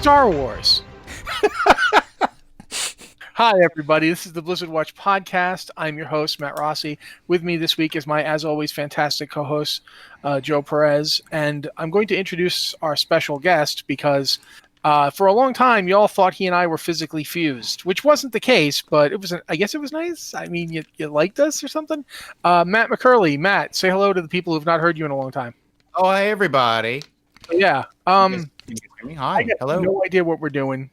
Star Wars. Hi, everybody. This is the Blizzard Watch podcast. I'm your host, Matt Rossi. With me this week is my, as always, fantastic co-host, Joe Perez. And I'm going to introduce our special guest because for a long time, y'all thought he and I were physically fused, which wasn't the case, but it was. I guess it was nice. I mean, you liked us or something? Mat McCurley. Matt, say hello to the people who've not heard you in a long time. Oh, hey, everybody. Yeah. Hi. Hello. No idea what we're doing.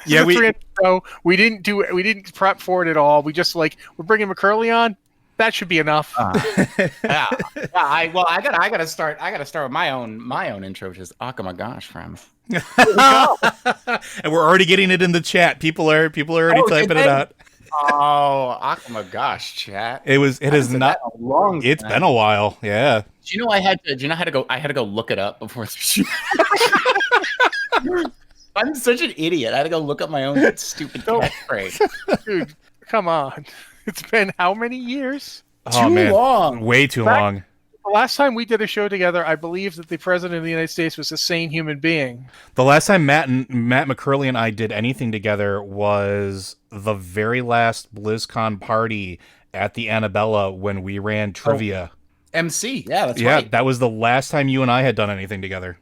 Yeah, we didn't prep for it at all. We just we're bringing McCurley on. That should be enough. Yeah. I gotta start with my own intro, which is oh my gosh, friends. And we're already getting it in the chat. People are already typing it out. Oh my gosh, chat. It's been a while. Yeah. Do you know I had to go look it up before the shoot. I'm such an idiot. I had to go look up my own stupid catchphrase. Dude, come on. It's been how many years? Oh, Too long. Way too long. The last time we did a show together, I believe that the president of the United States was a sane human being. The last time Matt McCurley and I did anything together was the very last BlizzCon party at the Annabella when we ran trivia. MC. Yeah, that's right. Yeah, that was the last time you and I had done anything together.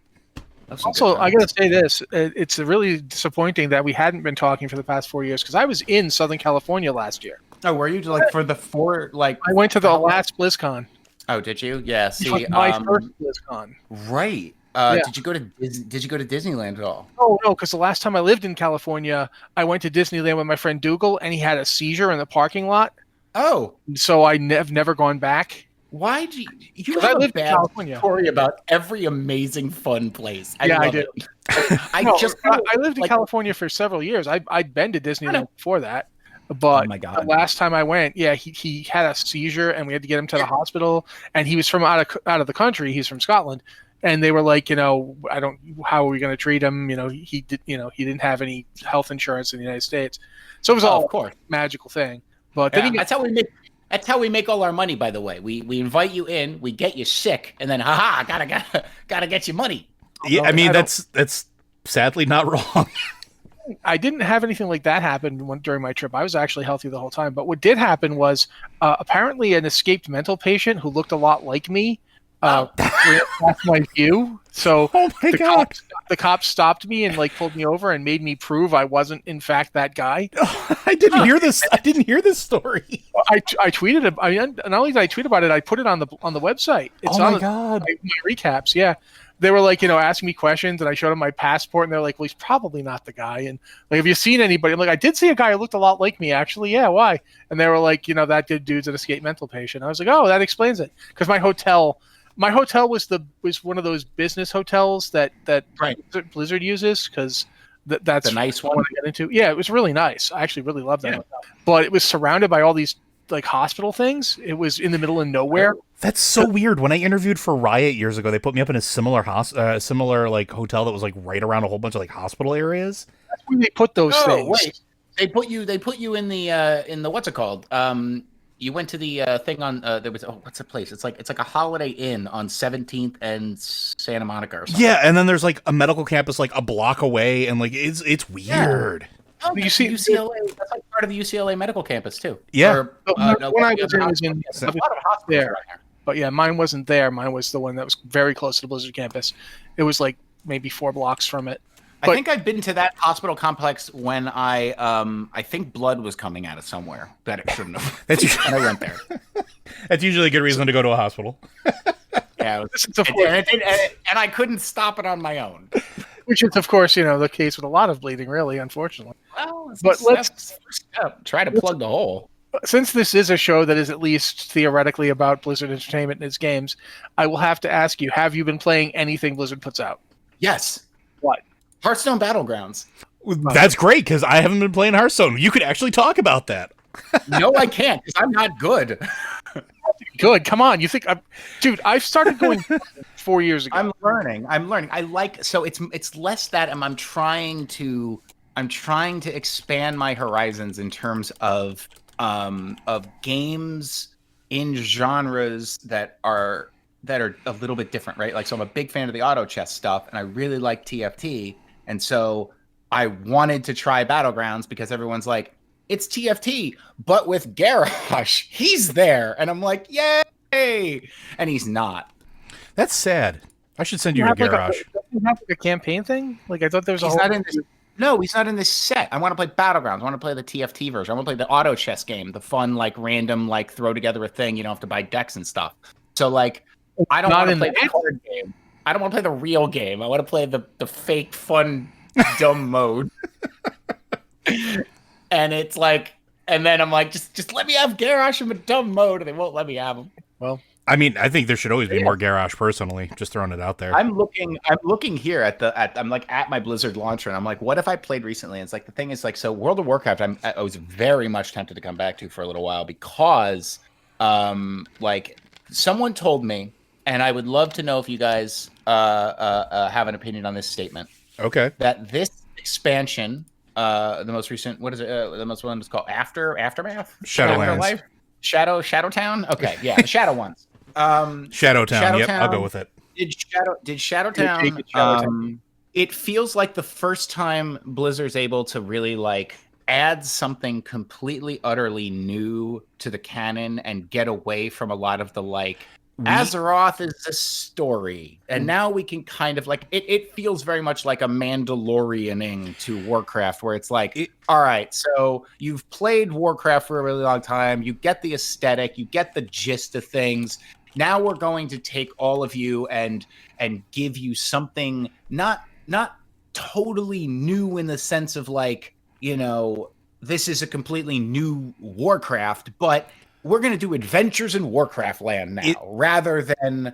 Also, I gotta say this: it's really disappointing that we hadn't been talking for the past 4 years because I was in Southern California last year. Oh, were you I went to the last BlizzCon. Oh, did you? Yeah. See, it was my first BlizzCon. Right. Yeah. Did you go to Disneyland at all? Oh no, because the last time I lived in California, I went to Disneyland with my friend Dougal, and he had a seizure in the parking lot. Oh, so I have never gone back. Why do you have a bad story about every amazing fun place? I do. I lived in California for several years. I'd been to Disneyland before that, but the last time I went, he had a seizure and we had to get him to the hospital. And he was from out of the country. He's from Scotland, and they were like, how are we going to treat him? He didn't have any health insurance in the United States, so it was all of course magical thing. But then That's how we make all our money, by the way. We invite you in, we get you sick, and then gotta get you money. Yeah, I mean that's sadly not wrong. I didn't have anything like that happen during my trip. I was actually healthy the whole time. But what did happen was apparently an escaped mental patient who looked a lot like me ran past my view. So the cops stopped me and pulled me over and made me prove I wasn't in fact that guy. I didn't hear this. I didn't hear this story. I tweeted it. Not only did I tweet about it, I put it on the website. It's my God. My recaps. Yeah, they were asking me questions, and I showed them my passport, and they're like, "Well, he's probably not the guy." And have you seen anybody? I'm like, I did see a guy who looked a lot like me, actually. Yeah, why? And they were like, that good dude's an escaped mental patient. I was like, oh, that explains it, because my hotel was one of those business hotels that Blizzard uses, because that's the nice one I want to get into. Yeah, it was really nice. I actually really loved that hotel. But it was surrounded by all these hospital things. It was in the middle of nowhere. That's so weird. When I interviewed for Riot years ago, they put me up in a similar hotel that was right around a whole bunch of hospital areas. That's where they put those things. Wait. They put you in the what's it called? You went to the thing on there was what's the place? It's like a Holiday Inn on 17th and Santa Monica or something. Yeah, and then there's a medical campus a block away, and it's weird. Yeah. Oh, you see UCLA. That's part of the UCLA medical campus too. Yeah. When I was in a lot of hospitals there. But yeah, mine wasn't there. Mine was the one that was very close to the Blizzard campus. It was maybe 4 blocks from it. I think I've been to that hospital complex when I think blood was coming out of somewhere that it shouldn't have. And I went there. That's usually a good reason to go to a hospital. Yeah, and I couldn't stop it on my own. Which is, of course, the case with a lot of bleeding, really, unfortunately. Well, let's try to plug the hole. Since this is a show that is at least theoretically about Blizzard Entertainment and its games, I will have to ask you, have you been playing anything Blizzard puts out? Yes. What? Hearthstone Battlegrounds. That's great, because I haven't been playing Hearthstone. You could actually talk about that. No, I can't, because I'm not good. Good. Come on. You think dude, I've started going 4 years ago. I'm learning. So it's less that I'm trying to expand my horizons in terms of games in genres that are a little bit different, right? So I'm a big fan of the auto chess stuff, and I really like TFT. And so I wanted to try Battlegrounds because everyone's like, it's TFT, but with Garrosh. He's there. And I'm like, yay! And he's not. That's sad. I should send you a Garrosh. Doesn't he have like a campaign thing? Like I thought there was He's not in this. No, he's not in this set. I want to play Battlegrounds. I want to play the TFT version. I want to play the auto chess game, the fun, like random, like throw together a thing. You don't have to buy decks and stuff. So like, I don't want to play the card game. I don't want to play the real game. I want to play the fake, fun, dumb mode. And it's like, and then I'm like, just let me have Garrosh in a dumb mode, and they won't let me have him. Well, I mean, I think there should always be more Garrosh. Personally, just throwing it out there. I'm looking here I'm like at my Blizzard launcher, and I'm like, what if I played recently? And it's like the thing is like, so World of Warcraft, I was very much tempted to come back to for a little while because, like someone told me, and I would love to know if you guys have an opinion on this statement. Okay. That this expansion, the most recent, what is it? The most one is called Aftermath, Shadowlands, Shadowtown. Okay, yeah, the Shadow ones. Shadowtown. Yep, I'll go with it. Did Shadowtown? It feels like the first time Blizzard's able to really like add something completely, utterly new to the canon and get away from a lot of the like. Azeroth is a story, and now we can kind of like it feels very much like a Mandalorianing to Warcraft, where it's like, all right, so you've played Warcraft for a really long time, you get the aesthetic, you get the gist of things. Now we're going to take all of you and give you something not totally new in the sense of like, you know, this is a completely new Warcraft, but we're going to do adventures in Warcraft land now, rather than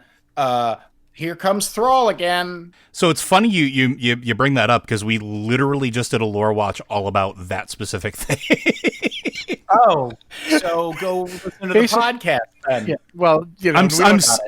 here comes Thrall again. So it's funny you bring that up because we literally just did a lore watch all about that specific thing. Oh, so go listen to the podcast then. Yeah, well, you know,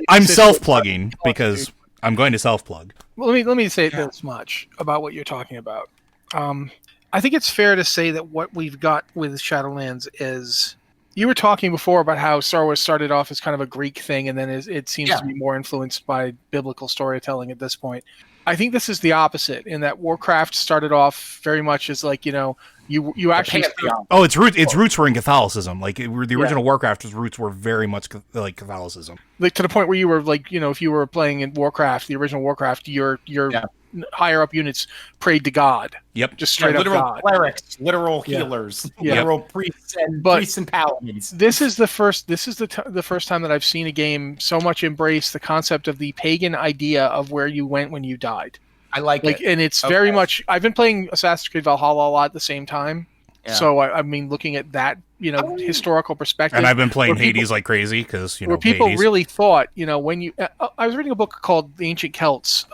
I'm self-plugging because I'm going to self-plug. Well, let me say this much about what you're talking about. I think it's fair to say that what we've got with Shadowlands is. You were talking before about how Star Wars started off as kind of a Greek thing, and then it seems to be more influenced by biblical storytelling at this point. I think this is the opposite, in that Warcraft started off very much as like, you know, you actually... its roots were in Catholicism. Like the original Warcraft's roots were very much like Catholicism. Like to the point where you were like, you know, if you were playing in Warcraft, the original Warcraft, your higher up units prayed to God. Yep, just straight up literal God. Clerics, literal healers, literal priests and paladins. This is the first time that I've seen a game so much embrace the concept of the pagan idea of where you went when you died. I like it, and it's very much. I've been playing Assassin's Creed Valhalla a lot at the same time. Yeah. So I mean, looking at that, you know, historical perspective, and I've been playing Hades like crazy because you know, where people Hades. Really thought, you know, when you, I was reading a book called The Ancient Celts,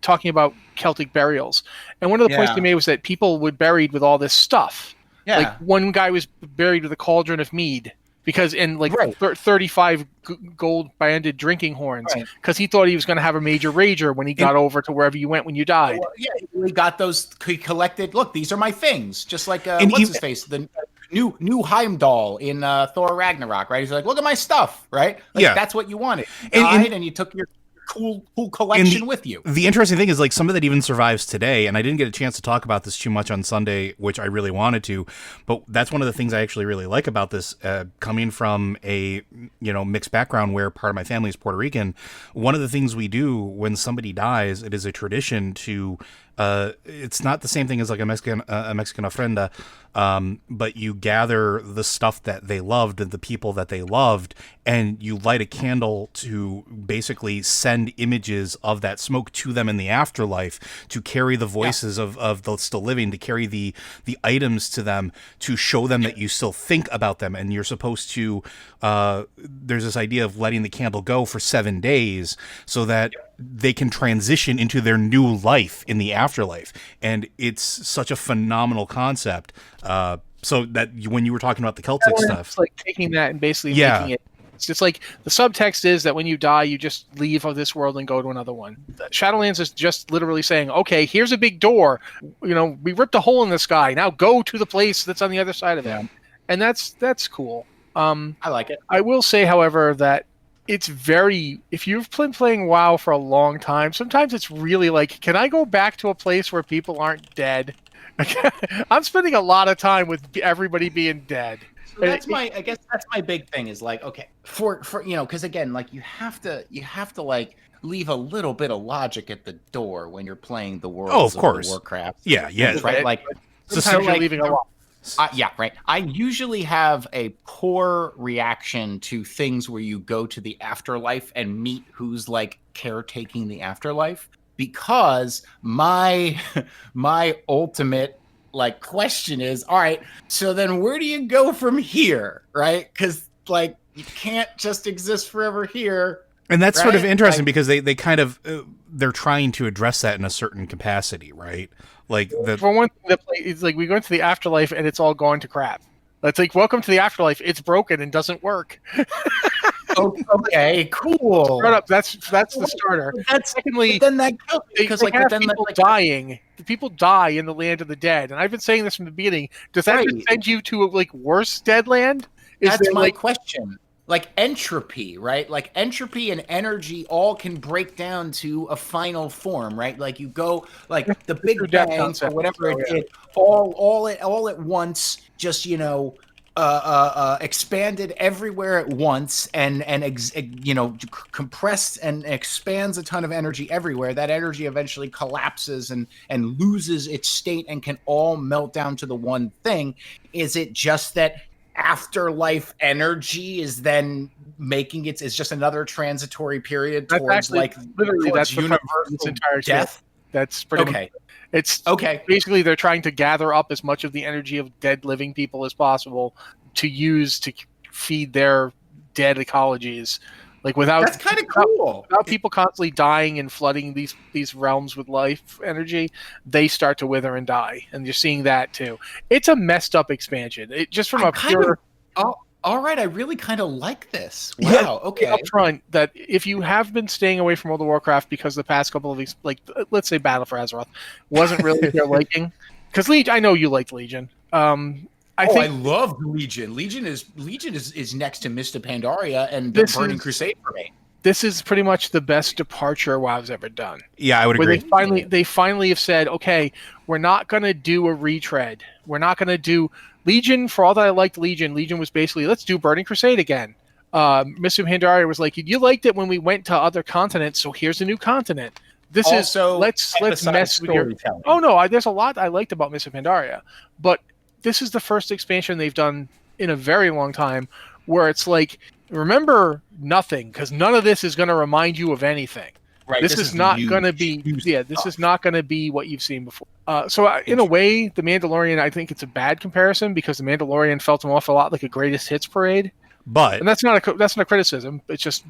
talking about Celtic burials, and one of the points they made was that people were buried with all this stuff. Yeah, like one guy was buried with a cauldron of mead because 35 gold banded drinking horns because he thought he was going to have a major rager when he got over to wherever you went when you died. Well, yeah, he got those. He collected. Look, these are my things. Just like what's his face, the new Heimdall in Thor Ragnarok, right? He's like, look at my stuff, right? Like, that's what you wanted. You died, and you took your cool collection with you. The interesting thing is, like, some of that even survives today, and I didn't get a chance to talk about this too much on Sunday, which I really wanted to, but that's one of the things I actually really like about this, coming from a, you know, mixed background where part of my family is Puerto Rican. One of the things we do when somebody dies, it is a tradition to it's not the same thing as like a Mexican ofrenda, but you gather the stuff that they loved and the people that they loved, and you light a candle to basically send images of that smoke to them in the afterlife, to carry the voices of the still living, to carry the items to them, to show them that you still think about them. And you're supposed to there's this idea of letting the candle go for 7 days so that they can transition into their new life in the afterlife. And it's such a phenomenal concept. So that when you were talking about the Celtic stuff, it's like taking that and basically making it. It's just like the subtext is that when you die, you just leave of this world and go to another one. Shadowlands is just literally saying, okay, here's a big door. You know, we ripped a hole in the sky. Now go to the place that's on the other side of it. And that's cool. I like it. I will say, however, that it's very, if you've been playing WoW for a long time, sometimes it's really like, can I go back to a place where people aren't dead? I'm spending a lot of time with everybody being dead. So that's I guess that's my big thing is like, okay, for because again, like you have to like leave a little bit of logic at the door when you're playing the worlds of course. The Warcraft. Yeah, right. Like sometimes you're leaving a lot. Yeah, right. I usually have a poor reaction to things where you go to the afterlife and meet who's like caretaking the afterlife, because my ultimate like question is, all right, so then where do you go from here, right? Because like you can't just exist forever here. And that's sort of interesting because they kind of they're trying to address that in a certain capacity, right? Like for one thing, it's like we go into the afterlife and it's all going to crap. It's like, welcome to the afterlife. It's broken and doesn't work. Okay, cool. Start up. That's the starter. Secondly, then that because like then people dying. People die in the land of the dead, and I've been saying this from the beginning. Does that just send you to a like worse dead land? That's my question. Like entropy, right? Like entropy and energy all can break down to a final form, right? Like you go like the Big Bang or whatever it did, all at once, just expanded everywhere at once, and compressed and expands a ton of energy everywhere. That energy eventually collapses and loses its state and can all melt down to the one thing. Is it just that afterlife energy is then making it's just another transitory period towards literally that's universal entire death? That's pretty okay. It's basically they're trying to gather up as much of the energy of dead living people as possible to use to feed their dead ecologies. Like that's kind of cool. Without people constantly dying and flooding these realms with life energy, they start to wither and die, and you're seeing that too. It's a messed up expansion. It just from all right, I really kind of like this. Wow. Yeah, okay. Up front, that if you have been staying away from World of Warcraft because the past couple of weeks, like let's say Battle for Azeroth, wasn't really your liking, because I know you liked Legion. I love Legion. Legion is next to Mist of Pandaria and the Burning Crusade for me. This is pretty much the best departure WoW's ever done. Yeah, I would agree. They finally have said, okay, we're not going to do a retread. We're not going to do Legion. For all that I liked Legion was basically, let's do Burning Crusade again. Mist of Pandaria was like, you liked it when we went to other continents, so here's a new continent. This also, is let's mess with your. Oh no, there's a lot I liked about Mist of Pandaria, but this is the first expansion they've done in a very long time where it's like, remember nothing, because none of this is going to remind you of anything. Right. This is not going to be. This is not going to be what you've seen before. So in a way, The Mandalorian, I think it's a bad comparison because The Mandalorian felt an awful lot like a greatest hits parade. And that's not a criticism. It's just,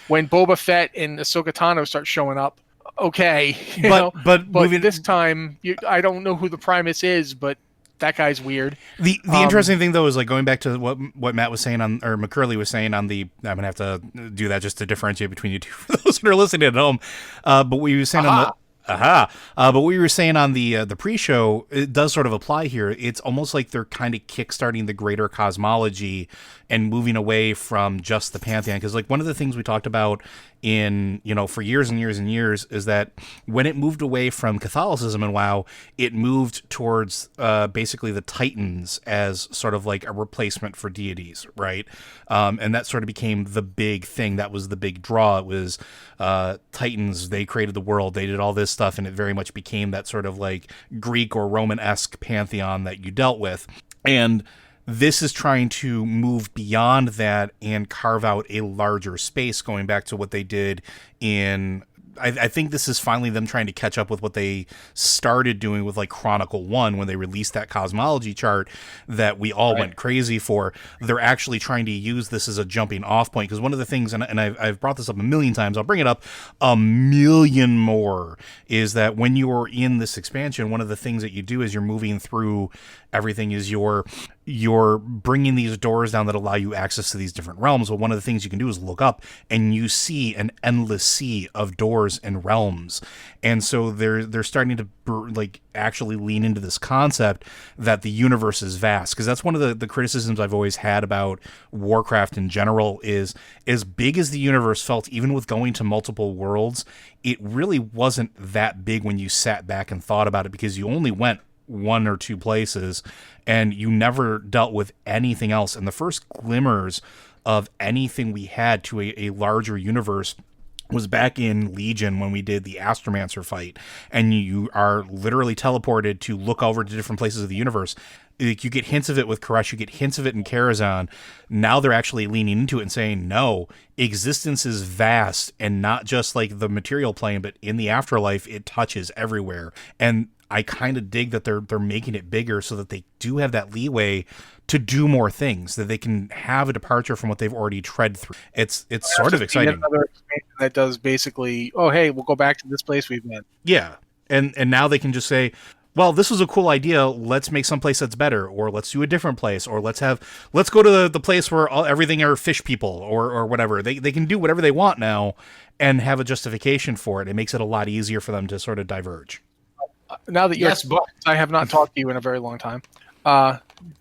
when Boba Fett and Ahsoka Tano start showing up, okay. But this time, I don't know who the Primus is, but that guy's weird. The interesting thing though is like going back to what Matt was saying or McCurley was saying on the. I'm gonna have to do that just to differentiate between you two for those that are listening at home. But what you were saying but what we were saying on the pre-show, it does sort of apply here. It's almost like they're kind of kickstarting the greater cosmology and moving away from just the pantheon. Because like one of the things we talked about in for years and years and years is that when it moved away from Catholicism and WoW, it moved towards basically the Titans as sort of like a replacement for deities, right? And that sort of became the big thing. That was the big draw. It was Titans. They created the world. They did all this stuff, and it very much became that sort of like Greek or Roman-esque pantheon that you dealt with. And this is trying to move beyond that and carve out a larger space, going back to what they did in... I think this is finally them trying to catch up with what they started doing with like Chronicle 1 when they released that cosmology chart that we all went crazy for. They're actually trying to use this as a jumping off point, because one of the things, and I've brought this up a million times, I'll bring it up a million more, is that when you are in this expansion, one of the things that you do is you're moving through everything is you're you're bringing these doors down that allow you access to these different realms. Well, one of the things you can do is look up and you see an endless sea of doors and realms. And so they're starting to like actually lean into this concept that the universe is vast, because that's one of the criticisms I've always had about Warcraft in general is, as big as the universe felt, even with going to multiple worlds, it really wasn't that big when you sat back and thought about it, because you only went one or two places and you never dealt with anything else. And the first glimmers of anything we had to a larger universe was back in Legion when we did the Astromancer fight, and you are literally teleported to look over to different places of the universe. Like, you get hints of it with Koresh, you get hints of it in Karazhan. Now they're actually leaning into it and saying, no, existence is vast, and not just like the material plane, but in the afterlife, it touches everywhere. And I kind of dig that they're making it bigger so that they do have that leeway to do more things, that they can have a departure from what they've already tread through. It's sort of exciting. Another expansion that does basically, oh, hey, we'll go back to this place we've been. Yeah. And now they can just say, well, this was a cool idea. Let's make some place that's better, or let's do a different place, or let's go to the place where everything are fish people or whatever. They can do whatever they want now and have a justification for it. It makes it a lot easier for them to sort of diverge. Now that you're, I have not talked to you in a very long time.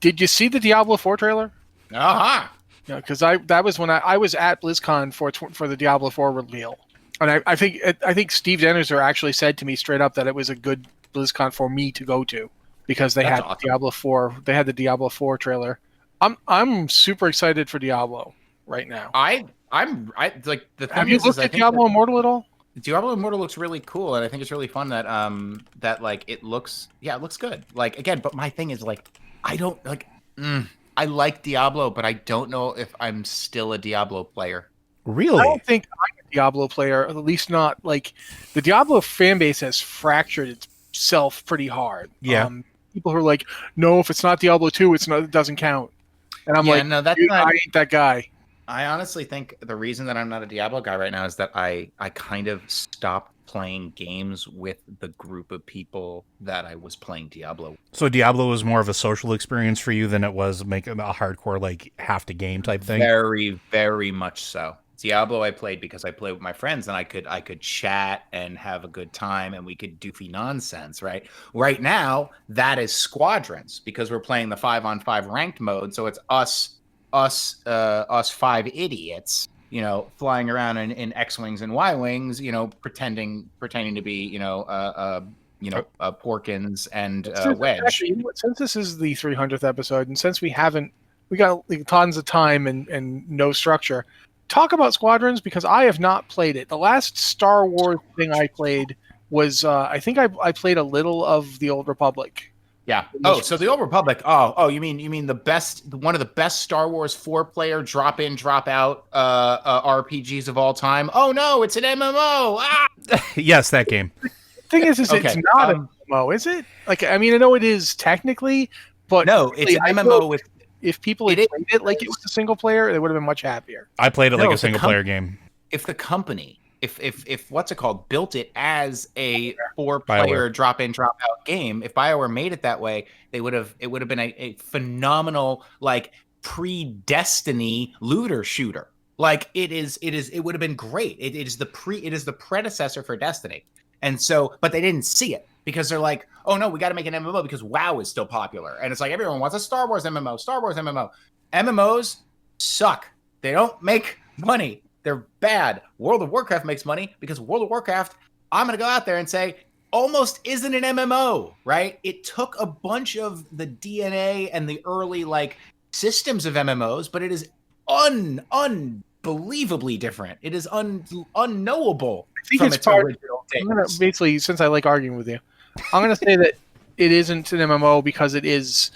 Did you see the Diablo 4 trailer? Uh-huh. Yeah, because that was when I was at BlizzCon for the Diablo 4 reveal, and I think Steve Dennerser actually said to me straight up that it was a good BlizzCon for me to go to, because they had awesome. Diablo 4. They had the Diablo 4 trailer. I'm super excited for Diablo right now. I'm like the thing. Have you looked at Diablo Immortal at all? Diablo Immortal looks really cool, and I think it's really fun that that like it looks good. Like, again, but my thing is, like, I don't like I like Diablo, but I don't know if I'm still a Diablo player. Really? I don't think I'm a Diablo player, at least not like the Diablo fan base has fractured itself pretty hard. Yeah. People who are like, no, if it's not Diablo 2, it doesn't count. And I'm like, no, that's not, I ain't that guy. I honestly think the reason that I'm not a Diablo guy right now is that I kind of stopped playing games with the group of people that I was playing Diablo. So Diablo was more of a social experience for you than it was making a hardcore, like, have to game type thing? Very, very much so. Diablo I played because I played with my friends, and I could chat and have a good time, and we could doofy nonsense, right? Right now, that is Squadrons, because we're playing the 5-on-5 ranked mode, so it's us 5 idiots, flying around in X-wings and Y-wings, pretending to be, Porkins and Wedge. Actually, since this is the 300th episode, and since we got like, tons of time and no structure, talk about Squadrons, because I have not played it. The last Star Wars thing I played was, I think I played a little of the Old Republic. Yeah. Oh, so the Old Republic. Oh, you mean one of the best Star Wars 4-player drop in, drop out RPGs of all time? Oh no, it's an MMO. Ah! Yes, that game. The thing is okay. It's not an MMO, is it? Like, I mean, I know it is technically, but no, it's an MMO with. If people had played it like it was a single player, they would have been much happier. I played it like a single player game. If the company, if what's it called, built it as a 4-player drop in, drop out game, if BioWare made it that way, it would have been a phenomenal, like, pre-Destiny looter shooter. Like, it would have been great. It is the predecessor for Destiny. And so, but they didn't see it, because they're like, oh no, we got to make an MMO because WoW is still popular. And it's like, everyone wants a Star Wars MMO, Star Wars MMO. MMOs suck. They don't make money. They're bad. World of Warcraft makes money because World of Warcraft, I'm going to go out there and say, almost isn't an MMO, right? It took a bunch of the DNA and the early, like, systems of MMOs, but it is unbelievably different. It is unknowable. I think it's basically, since I like arguing with you, I'm going to say that it isn't an MMO because it has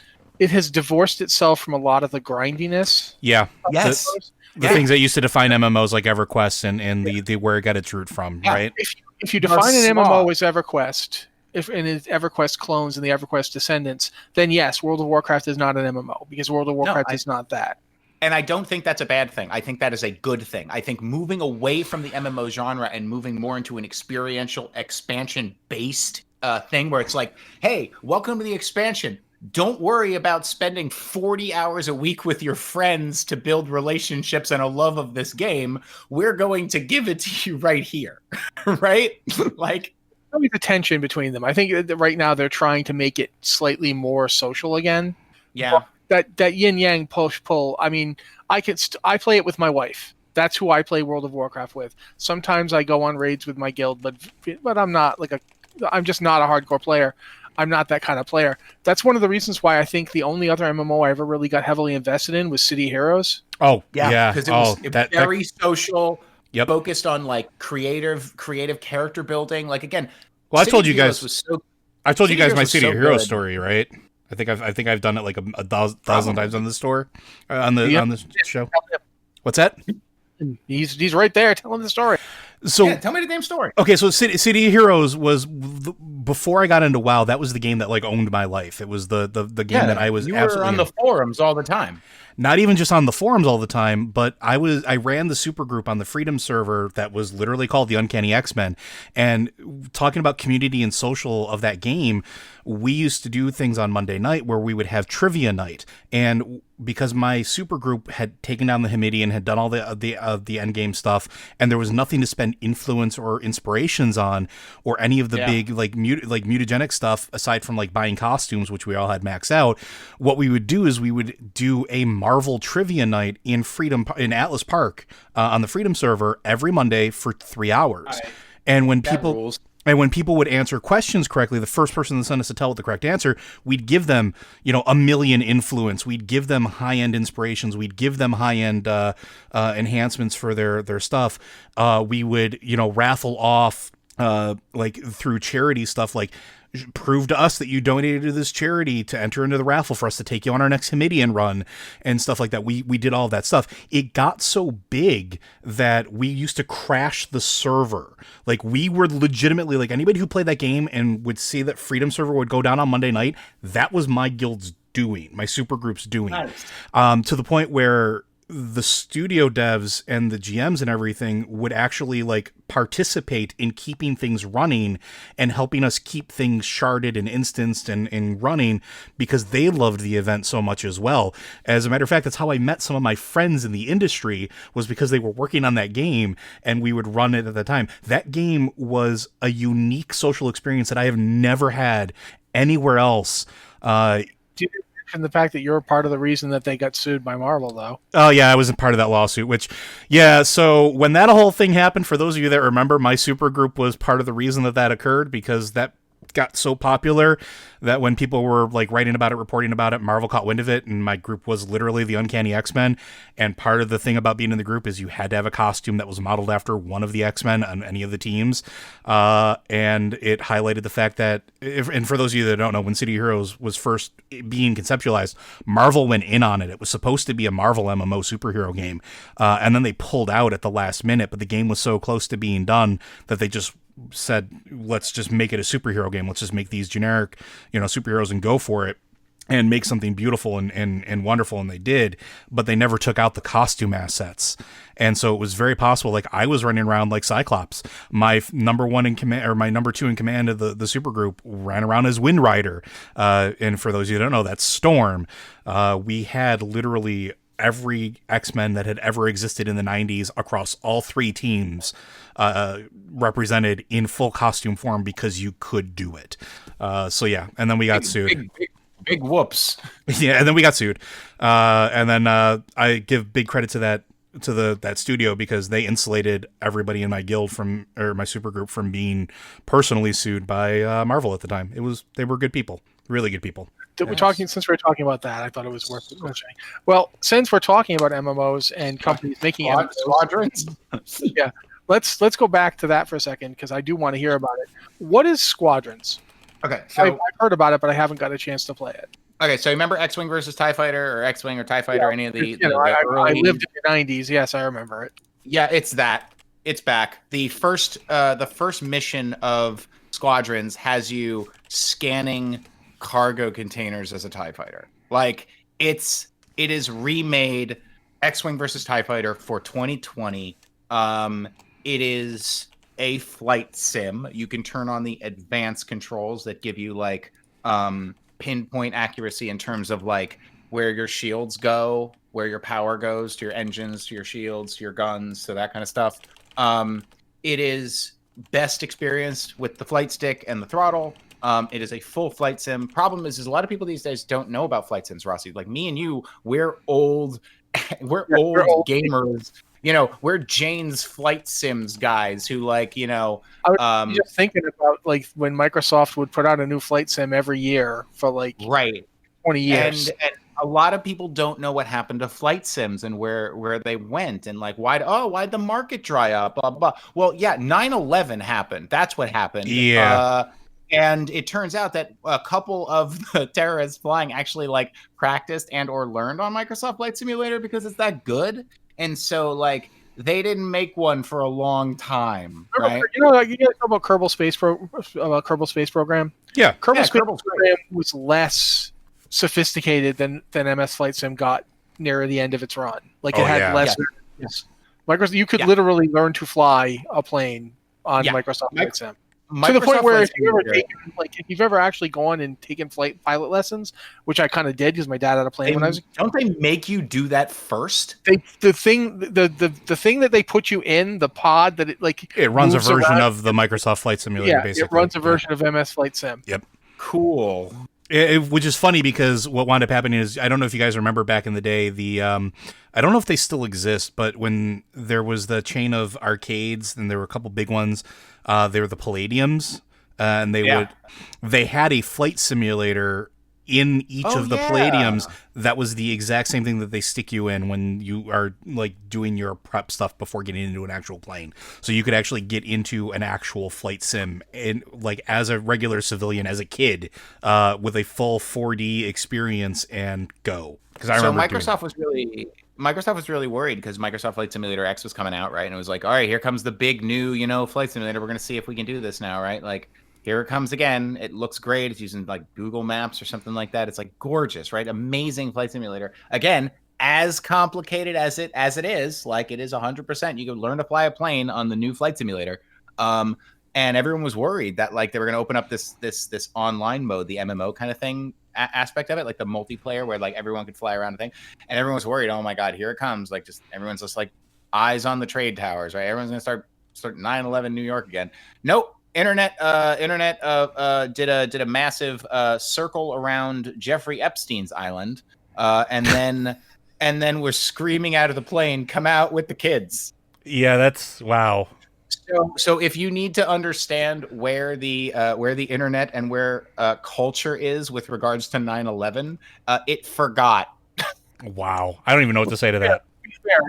divorced itself from a lot of the grindiness. Yeah. Yes. The things that used to define MMOs, like EverQuest and the where it got its root from, right? If you define an MMO as EverQuest, and it's EverQuest clones and the EverQuest descendants, then yes, World of Warcraft is not an MMO, because World of Warcraft is not that. And I don't think that's a bad thing. I think that is a good thing. I think moving away from the MMO genre and moving more into an experiential, expansion-based thing where it's like, hey, welcome to the expansion. don't worry about spending 40 hours a week with your friends to build relationships and a love of this game. We're going to give it to you right here. Right? Like, always the tension between them. I think that right now they're trying to make it slightly more social again. Yeah. But that yin yang push pull. I mean, I play it with my wife. That's who I play World of Warcraft with. Sometimes I go on raids with my guild, but I'm not I'm just not a hardcore player. I'm not that kind of player. That's one of the reasons why I think the only other MMO I ever really got heavily invested in was City Heroes. Oh, yeah. Because it was very social, focused on like creative character building. Like, again, well, I told you guys my City Heroes good. story, right? I think I've done it like a thousand times on the store, on the show. What's that? He's right there telling the story. So tell me the damn story. Okay, so City Heroes was before I got into WoW. That was the game that like owned my life. It was the game that I was. You were on the forums all the time. Not even just on the forums all the time, but I ran the super group on the Freedom server that was literally called the Uncanny X-Men. And talking about community and social of that game, we used to do things on Monday night where we would have trivia night. And because my super group had taken down the Hamidian, had done all the end game stuff, and there was nothing to spend influence or inspirations on, or any of the big mutagenic stuff aside from like buying costumes, which we all had maxed out. What we would do is we would do a Marvel trivia night in Atlas Park on the Freedom server every Monday for 3 hours. And when people would answer questions correctly, the first person that sent us to tell with the correct answer, we'd give them, 1 million influence. We'd give them high-end inspirations. We'd give them high-end enhancements for their stuff. We would, raffle off through charity stuff, like prove to us that you donated to this charity to enter into the raffle for us to take you on our next Hamidian run and stuff like that. We did all of that stuff. It got so big that we used to crash the server. Like, we were legitimately, like, anybody who played that game and would see that Freedom server would go down on Monday night, that was my guild's doing, my super group's doing. Nice. To the point where the studio devs and the GMs and everything would actually like participate in keeping things running and helping us keep things sharded and instanced and running, because they loved the event so much as well. As a matter of fact, that's how I met some of my friends in the industry, was because they were working on that game and we would run it at the time. That game was a unique social experience that I have never had anywhere else. And the fact that you're part of the reason that they got sued by Marvel, though. Oh, yeah, I was a part of that lawsuit, so when that whole thing happened, for those of you that remember, my super group was part of the reason that occurred, because that got so popular that when people were like writing about it, reporting about it, Marvel caught wind of it, and my group was literally the Uncanny X-Men. And part of the thing about being in the group is you had to have a costume that was modeled after one of the X-Men on any of the teams. And it highlighted the fact that, and for those of you that don't know, when City Heroes was first being conceptualized, Marvel went in on it. It was supposed to be a Marvel MMO superhero game. And then they pulled out at the last minute, but the game was so close to being done that they just said, let's just make it a superhero game. Let's just make these generic, superheroes and go for it and make something beautiful and wonderful. And they did, but they never took out the costume assets. And so it was very possible. Like, I was running around like Cyclops. My number one in command, or my number two in command of the super group, ran around as Wind Rider. And for those of you who don't know, that's Storm. We had literally every X-Men that had ever existed in the 90s across all three teams represented in full costume form, because you could do it. And then we got sued. Big whoops. Yeah, and then we got sued. And then I give big credit to that studio, because they insulated everybody in my guild my super group from being personally sued by Marvel at the time. They were good people, really good people. Since we're talking about that, I thought it was worth mentioning. Well, since we're talking about MMOs and companies making squadrons, yeah, let's go back to that for a second, because I do want to hear about it. What is Squadrons? Okay, so I've heard about it, but I haven't got a chance to play it. Okay, so remember X-Wing versus TIE Fighter, or X-Wing or TIE Fighter, any of the I lived in the 90s. Yes, I remember it. Yeah, it's back. The first mission of Squadrons has you scanning cargo containers as a TIE Fighter. Like, it is remade X-Wing versus TIE Fighter for 2020. It is a flight sim. You can turn on the advanced controls that give you like pinpoint accuracy in terms of like where your shields go, where your power goes to your engines, to your shields, to your guns, to that kind of stuff. It is best experienced with the flight stick and the throttle. It is a full flight sim. Problem is a lot of people these days don't know about flight sims, Rossi. Like me and you, we're old, we're old gamers. You know, we're Jane's flight sims guys who like, you know. I was just thinking about like when Microsoft would put out a new flight sim every year for like 20 years. And a lot of people don't know what happened to flight sims and where they went and like why'd the market dry up, blah blah. Well, yeah, 9/11 happened. That's what happened. Yeah. And it turns out that a couple of the terrorists flying actually like practiced and or learned on Microsoft Flight Simulator because it's that good. And so like they didn't make one for a long time, right? You know, like, you guys know about Kerbal Space Program? Yeah. Kerbal Space Program was less sophisticated than MS Flight Sim got near the end of its run. Like it had less. Yes. Microsoft, you could literally learn to fly a plane on Microsoft Flight Sim. To the point where if you've ever actually gone and taken pilot lessons, which I kind of did because my dad had a plane when I was. Don't they make you do that first? The thing that they put you in, the pod that it runs a version of the Microsoft Flight Simulator. Basically, it runs a version of MS Flight Sim. Yep. Cool. Which is funny because what wound up happening is, I don't know if you guys remember back in the day, I don't know if they still exist, but when there was the chain of arcades, and there were a couple big ones, they were the Palladiums, and they had a flight simulator in each of the Palladiums that was the exact same thing that they stick you in when you are like doing your prep stuff before getting into an actual plane. So you could actually get into an actual flight sim and like as a regular civilian, as a kid, with a full 4D experience and go. Because I remember Microsoft was really worried because Microsoft Flight Simulator X was coming out, right? And it was like, all right, here comes the big new, flight simulator. We're going to see if we can do this now, right? Like, here it comes again. It looks great. It's using like Google Maps or something like that. It's like gorgeous, right? Amazing flight simulator. Again, as complicated as it is, like it is 100%. You can learn to fly a plane on the new flight simulator. And everyone was worried that like they were going to open up this online mode, the MMO kind of thing aspect of it, like the multiplayer where like everyone could fly around a thing. And everyone was worried. Oh my God, here it comes! Like everyone's just like eyes on the trade towers, right? Everyone's going to start 9/11 New York again. Nope. Internet did a massive circle around Jeffrey Epstein's island, and then we're screaming out of the plane, "Come out with the kids!" Yeah, that's wow. So if you need to understand where the internet and where culture is with regards to 9/11, it forgot. Wow, I don't even know what to say to that.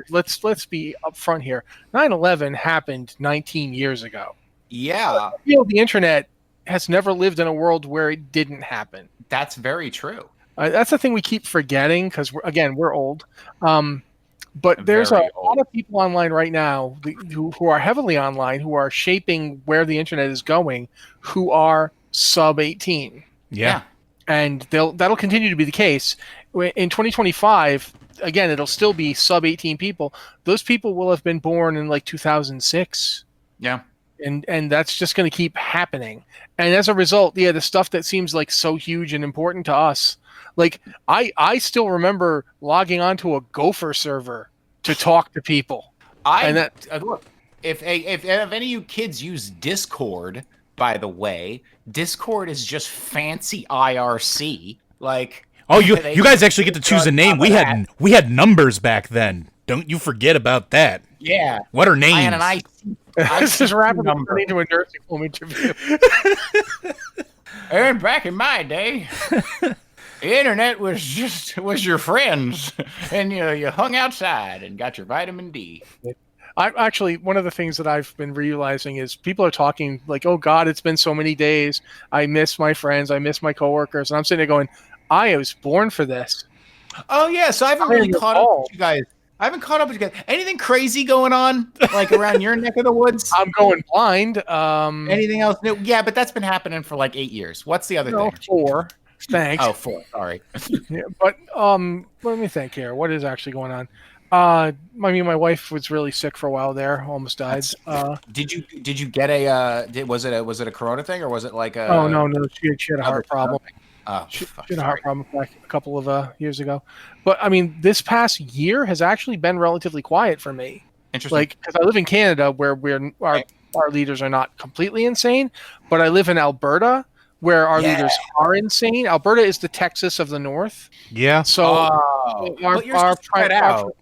Let's be upfront here. 9/11 happened 19 years ago. Yeah. The internet has never lived in a world where it didn't happen. That's very true. That's the thing we keep forgetting because, we're old. But there's a lot of people online right now who are heavily online, who are shaping where the internet is going, who are sub 18. Yeah. And that'll continue to be the case. In 2025, again, it'll still be sub 18 people. Those people will have been born in like 2006. Yeah. And that's just going to keep happening. And as a result, the stuff that seems like so huge and important to us, like I still remember logging onto a Gopher server to talk to people. Look, if any of you kids use Discord, by the way, Discord is just fancy IRC. Like, oh, you guys actually get to choose a name. We had numbers back then. Don't you forget about that. Yeah. What are names? This is rapidly turning into a nursing home interview. And back in my day, the internet was your friends, and you hung outside and got your vitamin D. One of the things that I've been realizing is people are talking like, "Oh God, it's been so many days. I miss my friends. I miss my coworkers." And I'm sitting there going, "I was born for this." Oh yeah, so I haven't really caught up with you guys. I haven't caught up with you guys. Anything crazy going on, like around your neck of the woods? I'm going blind. Anything else new? Yeah, but that's been happening for like 8 years. What's the other thing? 4. Thanks. Oh, 4. Sorry. Yeah, but let me think here. What is actually going on? My wife was really sick for a while there. Almost died. Did you get was it a corona thing or was it like a? Oh no, she had a heart problem. Oh, She had a heart problem back a couple of years ago. But I mean, this past year has actually been relatively quiet for me. Interesting. Like, because I live in Canada, where our leaders are not completely insane, but I live in Alberta, where our leaders are insane. Alberta is the Texas of the North. Yeah. So but you're so spread out.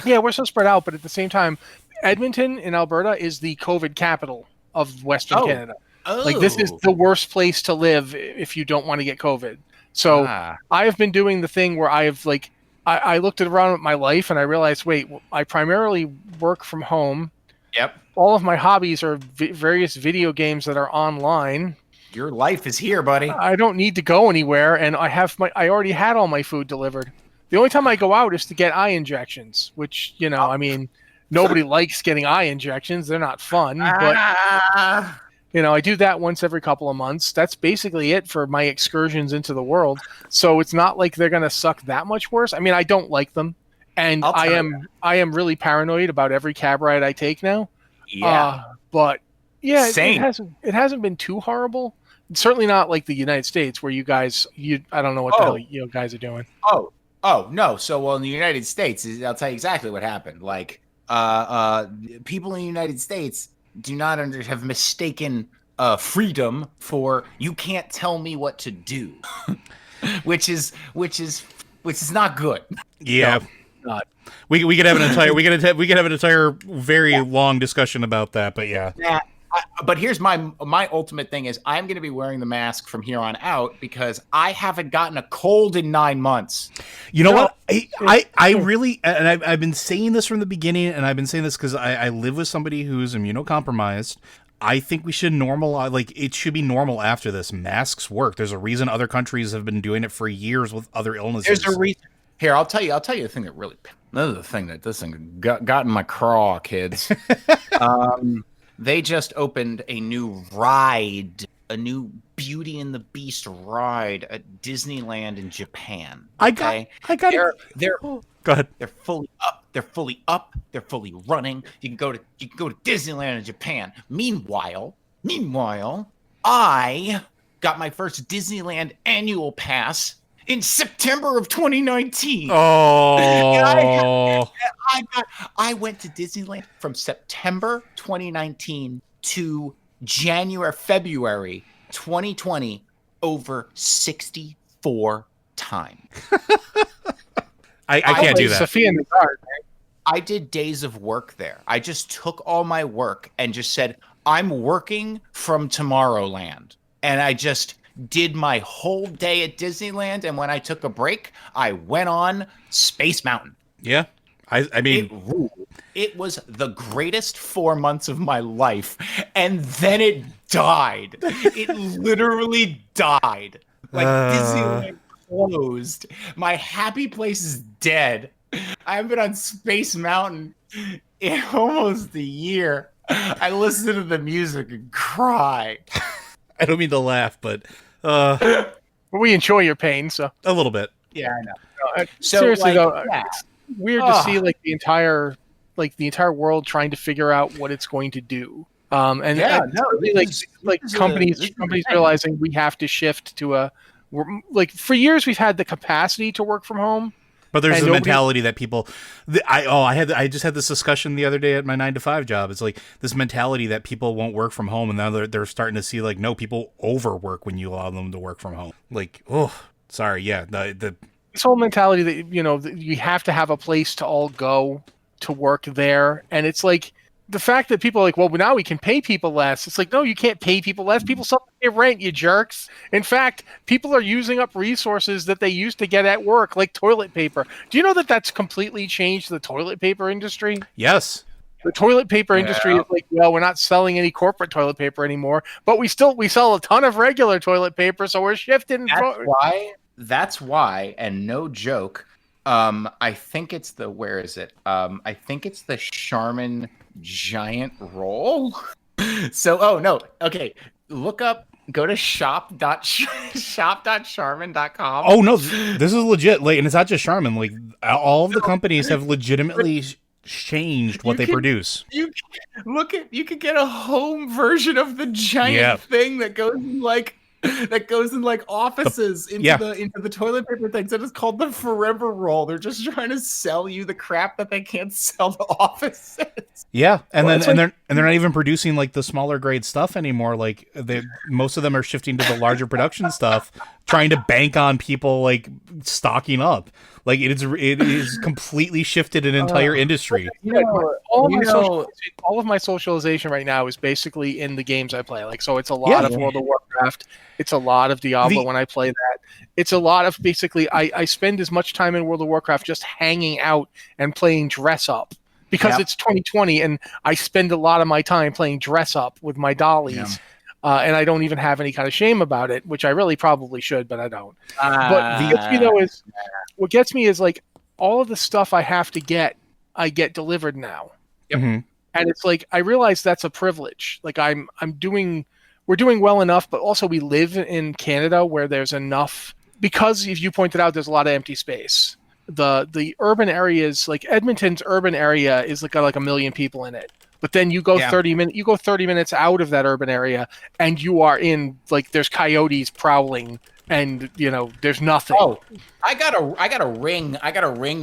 Yeah, we're so spread out, but at the same time, Edmonton in Alberta is the COVID capital of Western Canada. Like, this is the worst place to live if you don't want to get COVID. So I have been doing the thing where I have, like, I looked around at my life and I realized, wait, I primarily work from home. Yep. All of my hobbies are various video games that are online. Your life is here, buddy. I don't need to go anywhere, and I already had all my food delivered. The only time I go out is to get eye injections, which, I mean, nobody likes getting eye injections. They're not fun, but I do that once every couple of months. That's basically it for my excursions into the world. So it's not like they're going to suck that much worse. I mean, I don't like them, and I am really paranoid about every cab ride I take now. Yeah. But yeah, Same. It hasn't been too horrible. It's certainly not like the United States where I don't know what the hell you guys are doing. Oh no. So in the United States, I'll tell you exactly what happened. Like people in the United States do not have mistaken freedom for you can't tell me what to do, which is not good. Yeah. No, not. We could have an entire we could have an entire very long discussion about that, but yeah. But here's my ultimate thing is I'm going to be wearing the mask from here on out because I haven't gotten a cold in 9 months. You know what? I really, and I've been saying this from the beginning, and I've been saying this because I live with somebody who's immunocompromised. I think we should normalize, like, it should be normal after this. Masks work. There's a reason other countries have been doing it for years with other illnesses. There's a reason. Here, I'll tell you the thing that really, another thing that this thing got in my craw, kids. They just opened a new ride, a new Beauty and the Beast ride at Disneyland in Japan. Okay? I got it. Go ahead. They're fully up. They're fully running. You can go to Disneyland in Japan. Meanwhile, I got my first Disneyland annual pass in September of 2019. Oh. I went to Disneyland from September 2019 to February 2020 over 64 times. I can't do that. Sophia in the dark, man. I did days of work there. I just took all my work and just said, I'm working from Tomorrowland. And I just did my whole day at Disneyland, and when I took a break, I went on Space Mountain. Yeah. I mean, it was the greatest 4 months of my life, and then it died. It literally died. Like Disneyland closed. My happy place is dead. I haven't been on Space Mountain in almost a year. I listen to the music and cry. I don't mean to laugh, but we enjoy your pain, so a little bit. Yeah, I know. So, seriously, though, it's weird to see like the entire world trying to figure out what it's going to do. Companies realizing we have to shift to for years we've had the capacity to work from home. But there's the mentality that people, I just had this discussion the other day at my 9-to-5 job. It's like this mentality that people won't work from home, and now they're starting to see like, no, people overwork when you allow them to work from home. Like, this whole mentality that you have to have a place to all go to work there, and it's like the fact that people are like, well, now we can pay people less. It's like, no, you can't pay people less. People still pay rent, you jerks. In fact, people are using up resources that they used to get at work, like toilet paper. Do you know that that's completely changed the toilet paper industry? Yes. The toilet paper industry is like, well, we're not selling any corporate toilet paper anymore, but we sell a ton of regular toilet paper, so we're shifting. That's why, and no joke, I think it's the, where is it? I think it's the Charmin giant roll. So, look up, go to shop.charmin.com. Oh no, this is legit. Like, and it's not just Charmin. Like, all of the companies have legitimately changed what they produce. You can get a home version of the giant thing that goes in like that goes in like offices into the toilet paper things. And it's called the Forever Roll. They're just trying to sell you the crap that they can't sell to offices. Yeah, and they're not even producing like the smaller grade stuff anymore. Like most of them are shifting to the larger production stuff, trying to bank on people like stocking up. Like it is completely shifted an entire industry. All of my socialization right now is basically in the games I play. Like, so it's a lot of World of Warcraft. It's a lot of Diablo when I play that. It's a lot of basically I spend as much time in World of Warcraft just hanging out and playing dress up because it's 2020 and I spend a lot of my time playing dress up with my dollies. Yeah. And I don't even have any kind of shame about it, which I really probably should, but I don't. But what gets me is like all of the stuff I have to get, I get delivered now. Yep. Mm-hmm. And it's like I realize that's a privilege. Like we're doing well enough, but also we live in Canada where there's enough, because if you pointed out, there's a lot of empty space. The urban areas, like Edmonton's urban area, is got like 1 million people in it. But then you go 30 minutes out of that urban area, and you are in like there's coyotes prowling, and there's nothing. Oh, I got a ring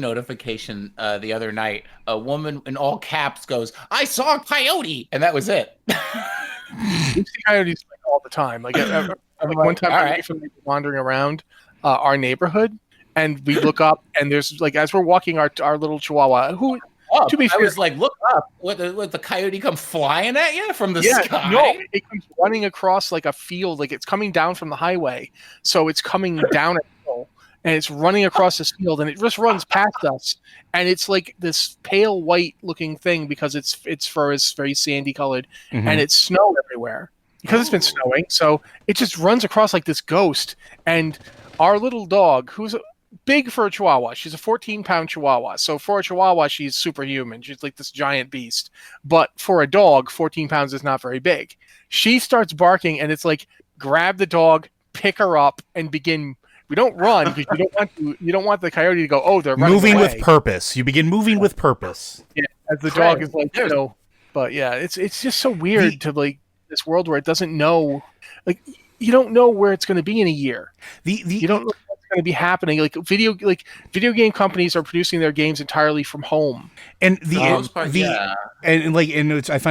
notification the other night. A woman in all caps goes, "I saw a coyote," and that was it. We see coyotes all the time. Like one time, we were wandering around our neighborhood, and we look up, and there's like as we're walking our little Chihuahua who. To be fair, I was like, look up. What the coyote come flying at you from the sky? No, it comes running across like a field, like it's coming down from the highway. So it's coming down a hill, and it's running across this field, and it just runs past us. And it's like this pale white looking thing because its fur is very sandy colored, and it's snow everywhere because it's been snowing. So it just runs across like this ghost. And our little dog, who's big for a Chihuahua. She's a 14-pound Chihuahua. So for a Chihuahua, she's superhuman. She's like this giant beast. But for a dog, 14 pounds is not very big. She starts barking, and it's like, grab the dog, pick her up, and begin. We don't run because you don't want the coyote to go, oh, they're running moving away. With purpose. You begin moving with purpose. Yeah, as the dog is like, But yeah, it's just so weird to like this world where it doesn't know, like you don't know where it's going to be in a year. You don't know what's going to be happening. Like video game companies are producing their games entirely from home. And I find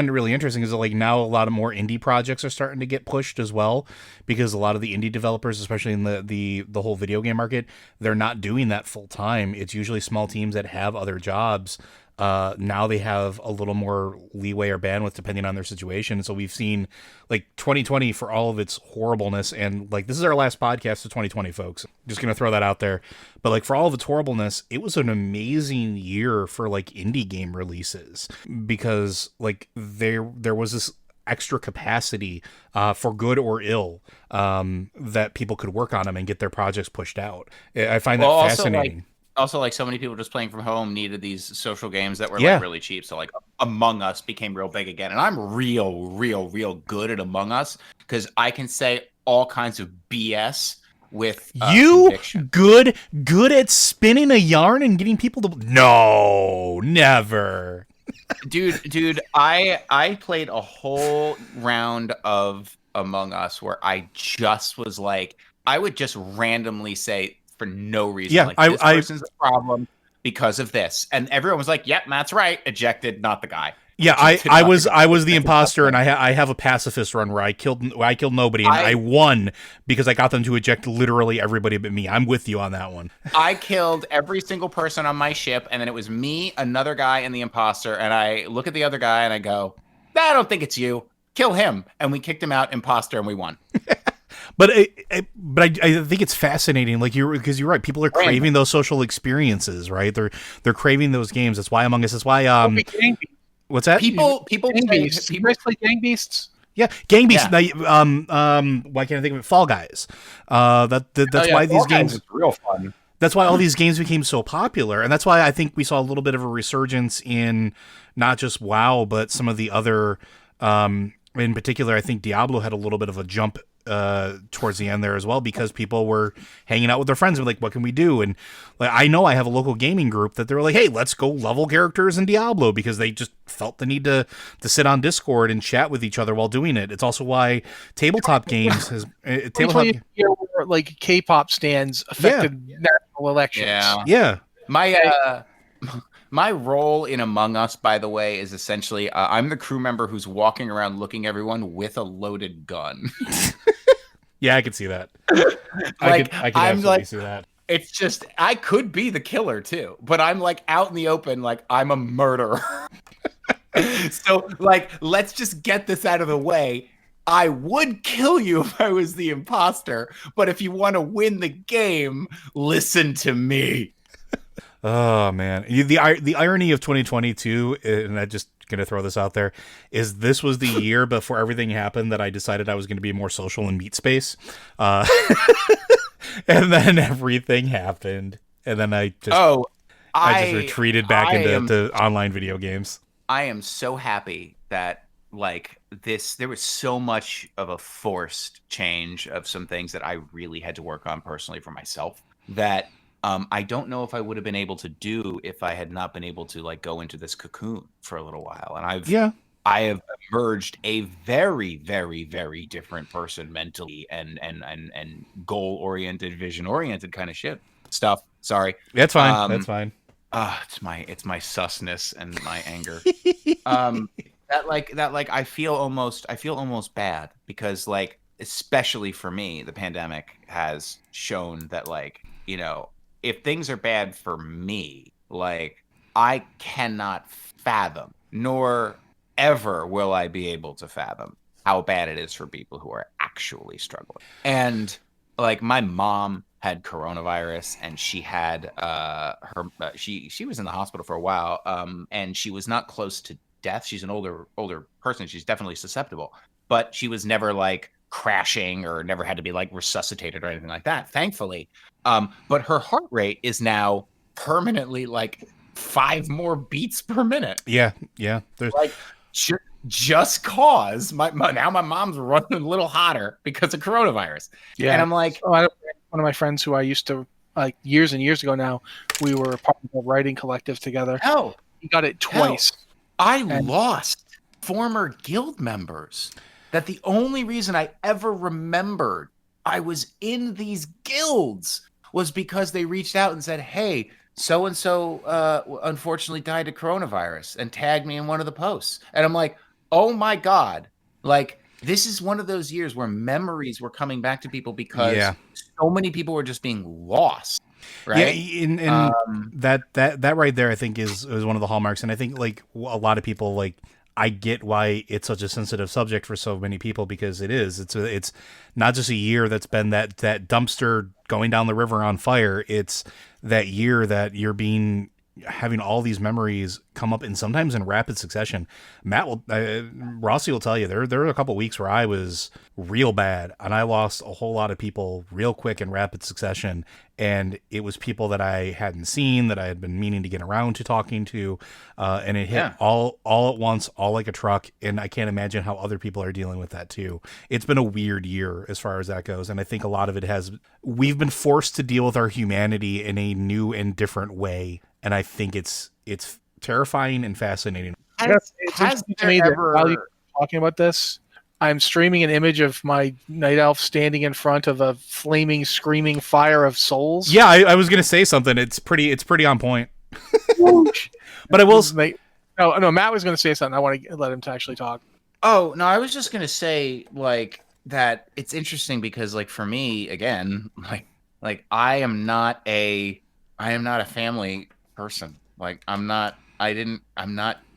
it really interesting is that like now a lot of more indie projects are starting to get pushed as well, because a lot of the indie developers, especially in the whole video game market, they're not doing that full time. It's usually small teams that have other jobs. Now they have a little more leeway or bandwidth depending on their situation. So we've seen like 2020 for all of its horribleness, and like this is our last podcast of 2020, folks. Just gonna throw that out there. But like for all of its horribleness, it was an amazing year for like indie game releases, because like there was this extra capacity for good or ill that people could work on them and get their projects pushed out. I find that fascinating. Also, like so many people just playing from home needed these social games that were like really cheap. So like Among Us became real big again. And I'm real good at Among Us because I can say all kinds of BS with conviction. good at spinning a yarn and getting people to... No, never. Dude, I played a whole round of Among Us where I just was like, I would just randomly say, for no reason. Yeah, like, this person's a problem because of this. And everyone was like, yep, Matt's right. Ejected, not the guy. Yeah, I was the imposter, and I have a pacifist run where I killed nobody, and I won because I got them to eject literally everybody but me. I'm with you on that one. I killed every single person on my ship, and then it was me, another guy, and the imposter, and I look at the other guy, and I go, I don't think it's you. Kill him. And we kicked him out, imposter, and we won. But I think it's fascinating, like because you're right. People are craving those social experiences, right? They're craving those games. That's why Among Us. That's why what's that? People Gang Beasts. You guys play Gang Beasts? Yeah, Gang Beasts. Yeah. Why can't I think of it? Fall Guys. That's why these games is real fun. That's why all these games became so popular, and that's why I think we saw a little bit of a resurgence in not just WoW, but some of the other. In particular, I think Diablo had a little bit of a jump towards the end there as well, because people were hanging out with their friends and like, what can we do? And like, I know I have a local gaming group that they were like, hey, let's go level characters in Diablo, because they just felt the need to sit on Discord and chat with each other while doing it. It's also why tabletop games has like K-pop stands affected national elections. Yeah. My role in Among Us, by the way, is essentially I'm the crew member who's walking around looking everyone with a loaded gun. Yeah, I could see that. I could absolutely see that. It's just, I could be the killer too, but I'm like out in the open, like I'm a murderer. So like, let's just get this out of the way. I would kill you if I was the imposter, but if you want to win the game, listen to me. Oh man, the irony of 2022, and I'm just gonna throw this out there, is this was the year before everything happened that I decided I was going to be more social and meet space, and then everything happened, and then I just retreated back into online video games. I am so happy that like there was so much of a forced change of some things that I really had to work on personally for myself that. I don't know if I would have been able to do if I had not been able to like go into this cocoon for a little while. And I have emerged a very, very, very different person mentally and goal oriented, vision oriented kind of stuff. Sorry. That's fine. That's fine. It's my susness and my anger. that I feel almost bad because like, especially for me, the pandemic has shown that like, you know, if things are bad for me, like I cannot fathom, nor ever will I be able to fathom how bad it is for people who are actually struggling. And like my mom had coronavirus and she had she was in the hospital for a while and she was not close to death. She's an older person. She's definitely susceptible, but she was never like crashing or never had to be like resuscitated or anything like that, thankfully. But her heart rate is now permanently like 5 more beats per minute. Yeah. There's like just cause my mom's running a little hotter because of coronavirus. Yeah, and I'm like, one of my friends who I used to like years and years ago now, we were part of a writing collective together. He got it twice. I lost former guild members. That the only reason I ever remembered I was in these guilds was because they reached out and said, hey, so-and-so unfortunately died of coronavirus and tagged me in one of the posts. And I'm like, oh my God. Like, this is one of those years where memories were coming back to people because so many people were just being lost. Right. Yeah, and that right there, I think is one of the hallmarks. And I think like a lot of people like, I get why it's such a sensitive subject for so many people because it's not just a year that's been that dumpster going down the river on fire. It's that year that you're having all these memories come up and sometimes in rapid succession. Rossi will tell you there were a couple weeks where I was real bad and I lost a whole lot of people real quick in rapid succession. And it was people that I hadn't seen, that I had been meaning to get around to talking to. And it hit all at once, all like a truck. And I can't imagine how other people are dealing with that too. It's been a weird year as far as that goes. And I think a lot of it we've been forced to deal with our humanity in a new and different way. And I think it's terrifying and fascinating. It's interesting to me that while you're talking about this, I'm streaming an image of my night elf standing in front of a flaming, screaming fire of souls. Yeah, I was gonna say something. It's pretty on point. But I will. No, Matt was gonna say something. I want to let him to actually talk. Oh no, I was just gonna say like that. It's interesting because like for me again, like I am not a family person. Like I'm not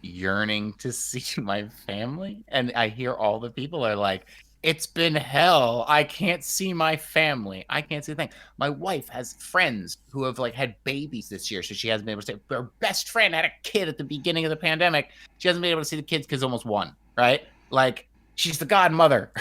yearning to see my family. And I hear all the people are like, it's been hell. I can't see my family. I can't see the thing. My wife has friends who have like had babies this year. So she hasn't been able to see. Her best friend had a kid at the beginning of the pandemic. She hasn't been able to see the kids because almost one, right? Like she's the godmother.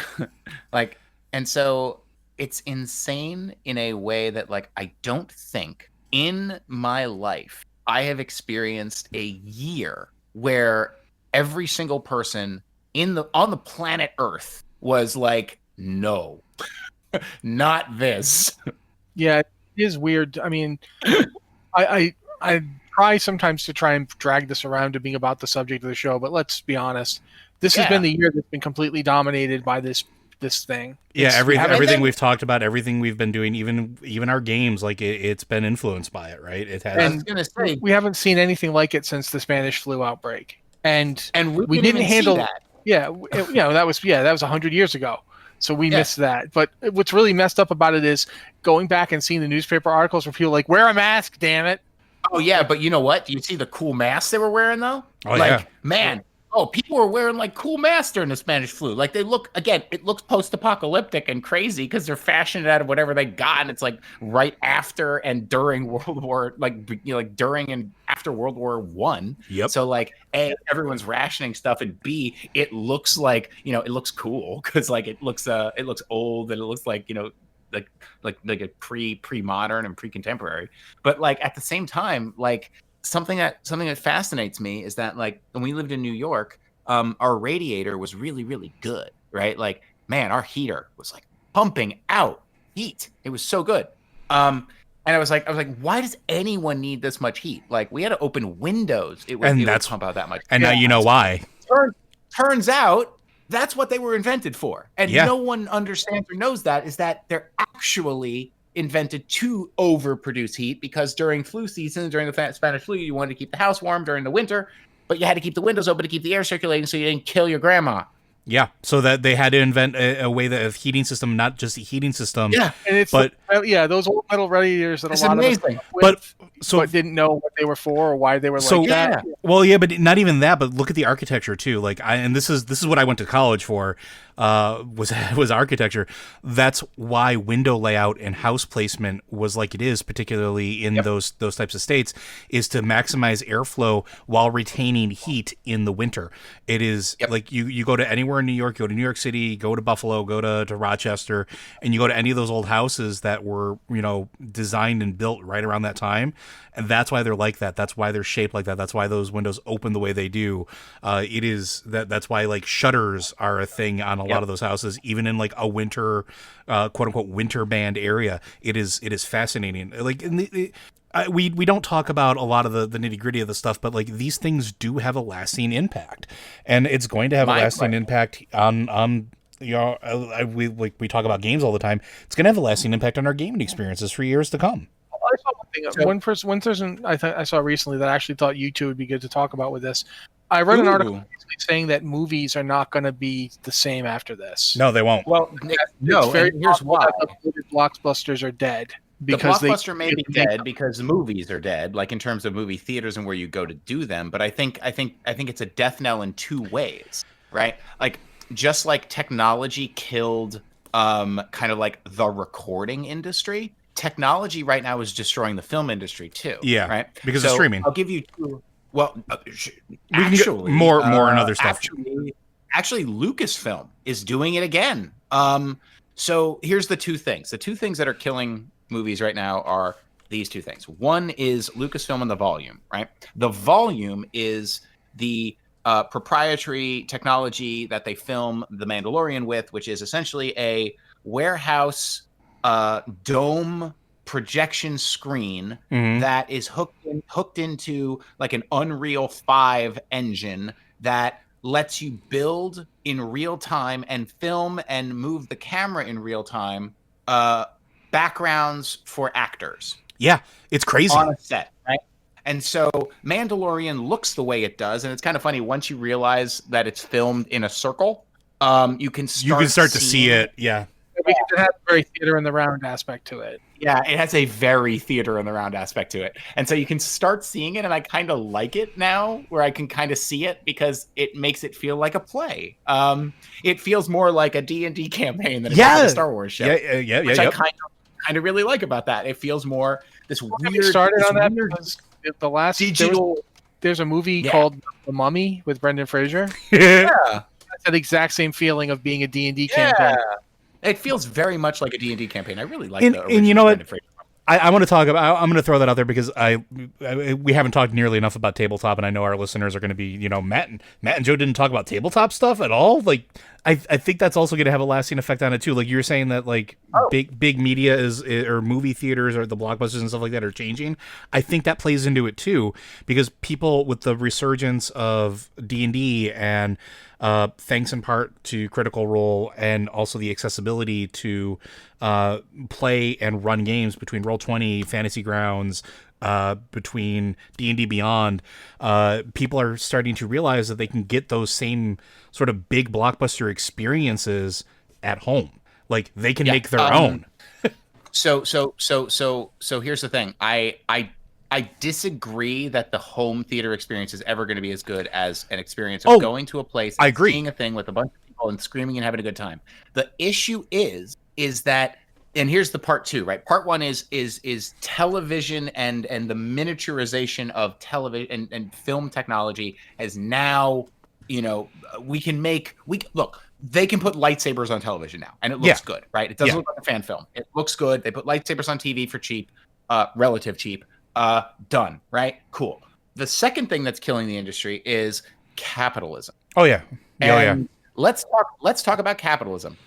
Like, and so it's insane in a way that like, I don't think in my life I have experienced a year where every single person on the planet Earth was like no, not this. Yeah, it is weird. I mean, I try sometimes to try and drag this around to being about the subject of the show, but let's be honest. This has been the year that's been completely dominated by this thing. Yeah, everything we've talked about, everything we've been doing, even our games, like it's been influenced by it, right? It has. I was gonna say, we haven't seen anything like it since the Spanish flu outbreak, and we didn't handle that. Yeah, that was 100 years ago. So we missed that. But what's really messed up about it is going back and seeing the newspaper articles where people are like, wear a mask, damn it. Oh, yeah, but you know what? Do you see the cool masks they were wearing, though? Oh, like, yeah. Man, people were wearing, like, cool masks during the Spanish flu. Like, they look, again, it looks post-apocalyptic and crazy because they're fashioned out of whatever they got, and it's, like, right after and during World War, during and after World War I. Yep. So, like, A, everyone's rationing stuff, and B, it looks like, it looks cool because, like, it looks old, and it looks like, like a pre-modern and pre-contemporary, but like at the same time, like something that fascinates me is that like when we lived in New York, our radiator was really, really good, right? Like, man, our heater was like pumping out heat. It was so good. And I was like, why does anyone need this much heat? Like, we had to open windows. It would pump out that much. And now you know why. Turns out that's what they were invented for. And no one understands or knows that is that they're actually invented to overproduce heat because during flu season, during the Spanish flu, you wanted to keep the house warm during the winter, but you had to keep the windows open to keep the air circulating so you didn't kill your grandma. Yeah, so that they had to invent a way that a heating system, not just a heating system. Yeah, and it's those old metal radiators that a lot of us but didn't know what they were for or why they were like that. Well, yeah, but not even that. But look at the architecture too. Like, this is what I went to college for. Was architecture. That's why window layout and house placement was like it is, particularly in those types of states, is to maximize airflow while retaining heat in the winter. It is like you go to anywhere in New York, go to New York City, go to Buffalo, go to Rochester, and you go to any of those old houses that were designed and built right around that time, and that's why they're like that. That's why they're shaped like that. That's why those windows open the way they do. It is that's why like shutters are a thing on a lot of those houses, even in like a winter, quote unquote winter band area. It is fascinating. Like we don't talk about a lot of the nitty gritty of the stuff, but like these things do have a lasting impact, and it's going to have a lasting impact on. We talk about games all the time. It's going to have a lasting impact on our gaming experiences for years to come. I saw one thing. One person I saw recently that I actually thought you two would be good to talk about with this. I read an article saying that movies are not going to be the same after this. No, they won't. Well, no. Here's why: blockbusters are dead because the blockbuster may be dead because the movies are dead, like in terms of movie theaters and where you go to do them. But I think it's a death knell in two ways, right? Like just like technology killed, kind of like the recording industry. Technology right now is destroying the film industry too. Yeah, right. Because of streaming. I'll give you two. Well, actually, more and other stuff. Actually, Lucasfilm is doing it again. So here's the two things. The two things that are killing movies right now are these two things. One is Lucasfilm and the volume, right? The volume is the proprietary technology that they film The Mandalorian with, which is essentially a warehouse dome projection screen that is hooked into like an Unreal 5 engine that lets you build in real time and film and move the camera in real time backgrounds for actors. Yeah, it's crazy. On a set, right? And so Mandalorian looks the way it does, and it's kind of funny once you realize that it's filmed in a circle, you can start to see it. Yeah. Because it has a very theater in the round aspect to it. Yeah, it has a very theater in the round aspect to it. And so you can start seeing it, and I kind of like it now, where I can kind of see it because it makes it feel like a play. It feels more like a D&D campaign than a Star Wars show. Yeah. Which I kind of really like about that. It feels more this weird. Started on that because the last digital. There's a movie called The Mummy with Brendan Fraser. Yeah, that's that exact same feeling of being a D&D campaign. It feels very much like a D&D campaign. I really like that. And you know what? I want to talk about. I'm going to throw that out there because we haven't talked nearly enough about tabletop, and I know our listeners are going to be, Matt and Joe didn't talk about tabletop stuff at all. Like, I think that's also going to have a lasting effect on it too. Like you were saying that like big media or movie theaters or the blockbusters and stuff like that are changing. I think that plays into it too, because people with the resurgence of D&D and thanks in part to Critical Role and also the accessibility to play and run games between Roll20, Fantasy Grounds, between D&D Beyond, people are starting to realize that they can get those same sort of big blockbuster experiences at home. Like they can make their own. So here's the thing. I disagree that the home theater experience is ever going to be as good as an experience of going to a place and seeing a thing with a bunch of people and screaming and having a good time. The issue is that, and here's the part two, right? Part one is television and the miniaturization of television and film technology has now, look, they can put lightsabers on television now and it looks good, right? It doesn't look like a fan film. It looks good. They put lightsabers on TV for cheap, relative cheap, done, right? Cool. The second thing that's killing the industry is capitalism. Oh yeah. Let's talk about capitalism.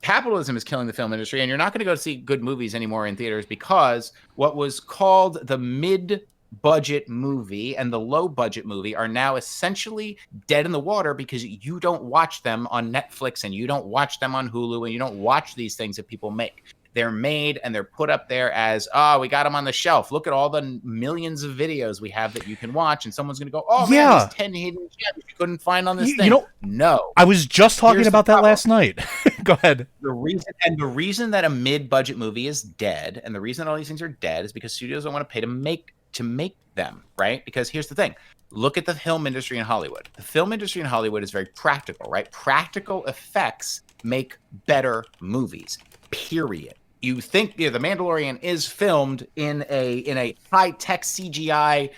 Capitalism is killing the film industry, and you're not going to go see good movies anymore in theaters because what was called the mid-budget movie and the low-budget movie are now essentially dead in the water because you don't watch them on Netflix and you don't watch them on Hulu and you don't watch these things that people make. They're made and they're put up there as, we got them on the shelf. Look at all the millions of videos we have that you can watch. And someone's going to go, man, there's 10 hidden gems you couldn't find on this thing. No. I was just talking about that last night. Go ahead. The reason that a mid-budget movie is dead and the reason all these things are dead is because studios don't want to pay to make them, right? Because here's the thing. Look at the film industry in Hollywood. The film industry in Hollywood is very practical, right? Practical effects make better movies. Period. You think The Mandalorian is filmed in a high-tech CGI,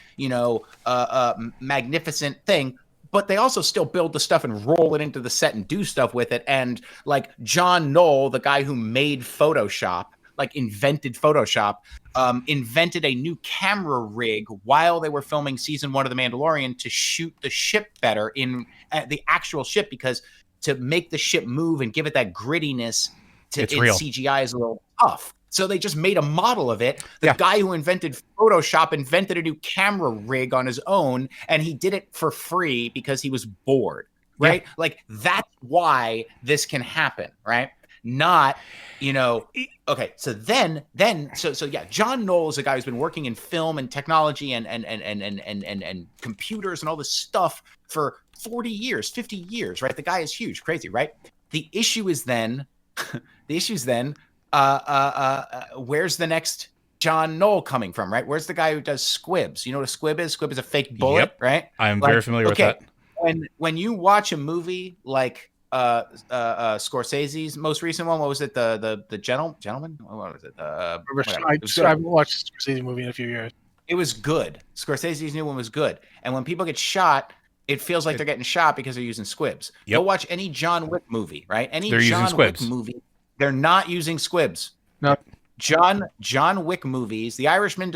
magnificent thing, but they also still build the stuff and roll it into the set and do stuff with it. And like John Knoll, the guy who made Photoshop, invented Photoshop, invented a new camera rig while they were filming season 1 of The Mandalorian to shoot the ship better in the actual ship, because to make the ship move and give it that grittiness it's real. CGI is a little tough. So they just made a model of it. The guy who invented Photoshop invented a new camera rig on his own, and he did it for free because he was bored, right? Like that's why this can happen, right? Not, okay. So then, John Knoll is a guy who's been working in film and technology and computers and all this stuff for 40 years, 50 years, right? The guy is huge, crazy, right? The issue is then, where's the next John Knoll coming from, right? Where's the guy who does squibs? You know what a squib is? Squib is a fake bullet, right? I'm very familiar with that. When you watch a movie like Scorsese's most recent one, what was it? The Gentleman? What was it? I haven't watched a Scorsese movie in a few years. It was good. Scorsese's new one was good. And when people get shot, it feels like they're getting shot because they're using squibs. Go watch any John Wick movie, right? They're John Wick movie, they're not using squibs. No. John Wick movies, The Irishman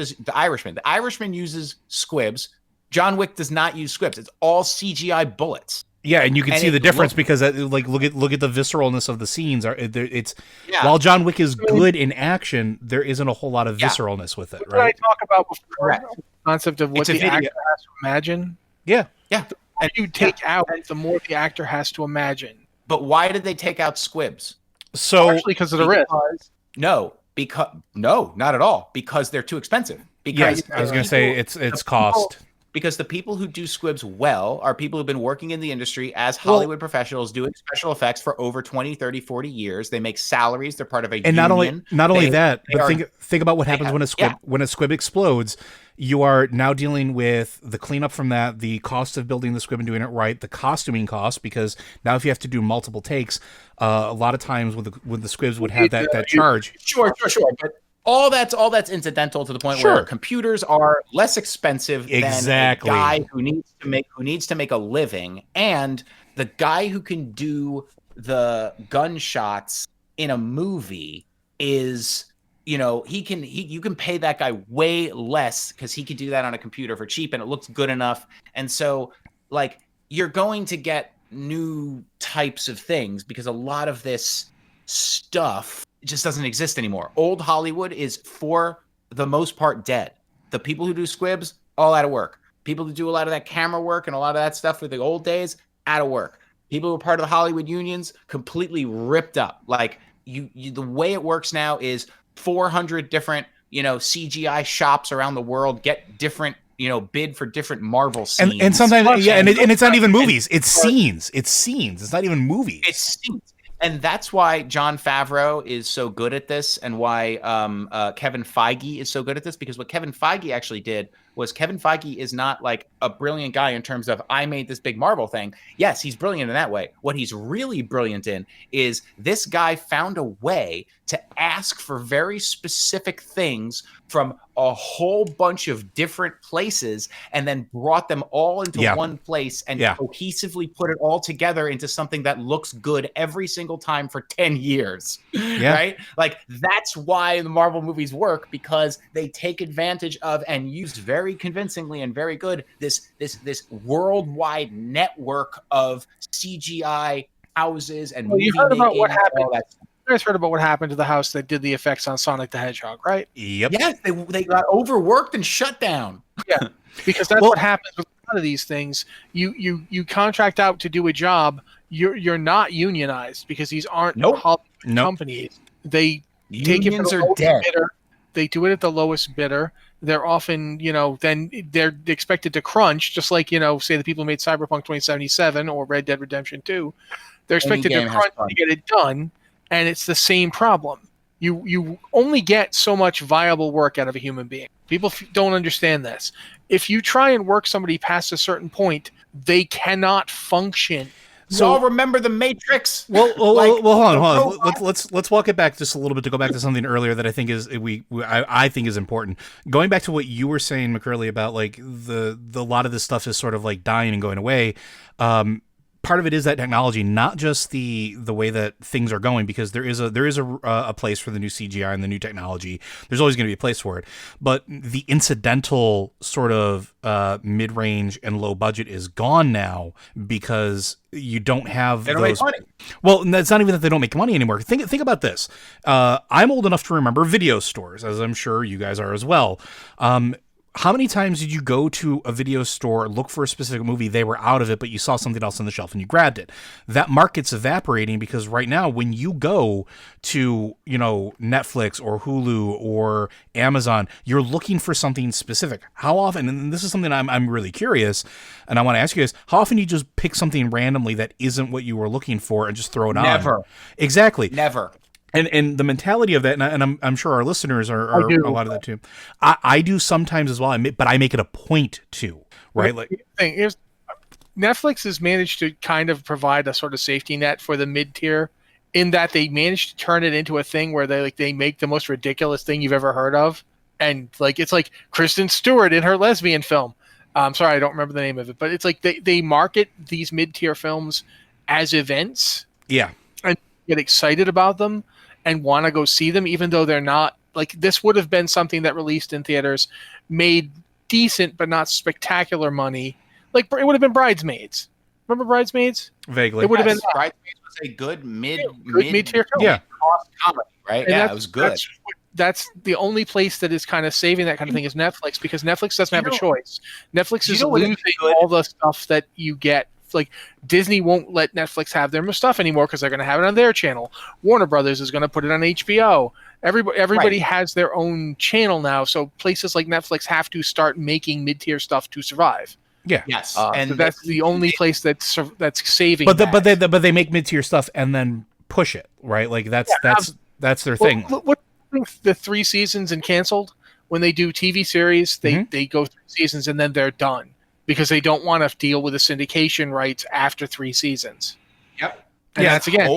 uses squibs. John Wick does not use squibs. It's all CGI bullets. Yeah, and you can see the difference because look at the visceralness of the scenes. While John Wick is good in action, there isn't a whole lot of visceralness with it, right? What I talk about before, the concept of what the actor has to imagine. Yeah. And you take out, the more the actor has to imagine. But why did they take out squibs? Partially because of the risk. No, not at all. Because they're too expensive. Because I was going to say it's cost. Because the people who do squibs well are people who've been working in the industry as Hollywood professionals doing special effects for over 20, 30, 40 years. They make salaries. They're part of a union. And not only that, but think about what happens when a squib explodes. You are now dealing with the cleanup from that, the cost of building the squib and doing it right, the costuming cost, because now if you have to do multiple takes, a lot of times with the squibs would have that charge. Sure. But all that's incidental to the point where computers are less expensive than a guy who needs to make a living, and the guy who can do the gunshots in a movie is, you can pay that guy way less because he could do that on a computer for cheap and it looks good enough. And so you're going to get new types of things because a lot of this stuff just doesn't exist anymore. Old Hollywood is for the most part dead. The people who do squibs, all out of work. People who do a lot of that camera work and a lot of that stuff for the old days, out of work. People who are part of the Hollywood unions, completely ripped up. Like you the way it works now is 400 different, CGI shops around the world get different, bid for different Marvel scenes. And sometimes, and it's not even movies. It's scenes. It's scenes. It's not even movies. It's scenes. And that's why Jon Favreau is so good at this, and why Kevin Feige is so good at this, because what Kevin Feige actually did was Kevin Feige is not like a brilliant guy in terms of I made this big Marvel thing. Yes, he's brilliant in that way. What he's really brilliant in is this guy found a way to ask for very specific things from a whole bunch of different places and then brought them all into one place and cohesively put it all together into something that looks good every single time for 10 years. Right? Like that's why the Marvel movies work, because they take advantage of and use very convincingly and very good this worldwide network of CGI houses and movie you heard making about what and happened. all that stuff. You guys heard about what happened to the house that did the effects on Sonic the Hedgehog, right? Yep. Yes, they got overworked and shut down. Yeah, because that's what happens with a lot of these things. You contract out to do a job. You're not unionized because these aren't Hollywood companies. They take it for the lowest bidder. They do it at the lowest bidder. They're often, then they're expected to crunch, just like, say the people who made Cyberpunk 2077 or Red Dead Redemption 2. They're expected to crunch to get it done, and it's the same problem. You only get so much viable work out of a human being. People don't understand this. If you try and work somebody past a certain point, they cannot function. So all remember the Matrix. Well, hold on. Let's walk it back just a little bit to go back to something earlier that I think is I think is important. Going back to what you were saying, McCurley, about like the lot of this stuff is sort of like dying and going away. Part of it is that technology, not just the way that things are going, because there is a place for the new CGI and the new technology. There's always going to be a place for it, but the incidental sort of mid-range and low budget is gone now because you don't have those. Make money. Well, it's not even that they don't make money anymore. Think about this. I'm old enough to remember video stores, as I'm sure you guys are as well. How many times did you go to a video store, look for a specific movie, they were out of it, but you saw something else on the shelf and you grabbed it? That market's evaporating because right now when you go to, Netflix or Hulu or Amazon, you're looking for something specific. How often, and this is something I'm really curious, and I want to ask you guys, how often do you just pick something randomly that isn't what you were looking for and just throw it on? Never. Exactly. Never. And the mentality of that, and I'm sure our listeners are a lot of that too. I do sometimes as well, but I make it a point to, right? Like, the thing is, Netflix has managed to kind of provide a sort of safety net for the mid tier, in that they managed to turn it into a thing where they make the most ridiculous thing you've ever heard of, and like it's like Kristen Stewart in her lesbian film. I'm sorry, I don't remember the name of it, but it's like they market these mid tier films as events, and get excited about them and want to go see them, even though they're not. Like, this would have been something that released in theaters, made decent but not spectacular money. Like, it would have been Bridesmaids. Remember Bridesmaids? Vaguely. It would have been. Bridesmaids was a good mid-tier film. Comedy, right? And it was good. That's the only place that is kind of saving that kind of thing is Netflix, because Netflix doesn't have a choice. Netflix is losing all the stuff that you get. Like, Disney won't let Netflix have their stuff anymore because they're going to have it on their channel. Warner Brothers is going to put it on HBO. Everybody has their own channel now, so places like Netflix have to start making mid-tier stuff to survive. Yeah. Yes. And so that's the only place that's saving. But they make mid-tier stuff and then push it, right? Like that's their thing. What the 3 seasons and canceled? When they do TV series, they go 3 seasons and then they're done, because they don't want to deal with the syndication rights after 3 seasons. Yep. And that's again,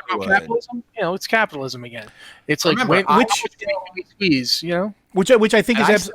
capitalism. It's capitalism again. It's like which squeeze, which I think is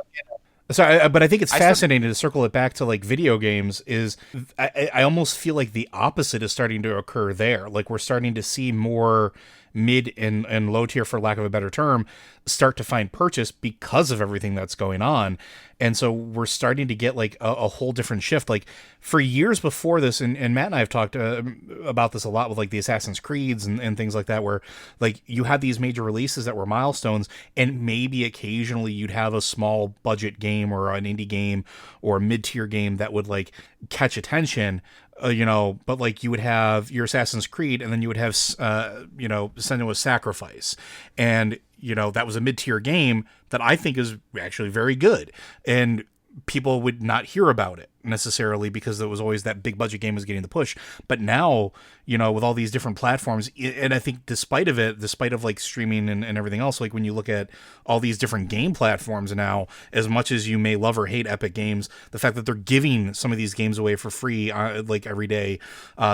sorry, but I think it's fascinating to circle it back to like video games. Is I almost feel like the opposite is starting to occur there. Like, we're starting to see more mid and low tier, for lack of a better term, start to find purchase because of everything that's going on. And so we're starting to get like a whole different shift. Like for years before this, and Matt and I have talked about this a lot with like the Assassin's Creeds and things like that, where like you had these major releases that were milestones, and maybe occasionally you'd have a small budget game or an indie game or a mid-tier game that would like catch attention. But like you would have your Assassin's Creed, and then you would have, Senua's Sacrifice. And, that was a mid-tier game that I think is actually very good. And people would not hear about it necessarily because there was always that big budget game was getting the push. But now, with all these different platforms, and I think despite of like streaming and everything else, like when you look at all these different game platforms now, as much as you may love or hate Epic Games, the fact that they're giving some of these games away for free, like every day,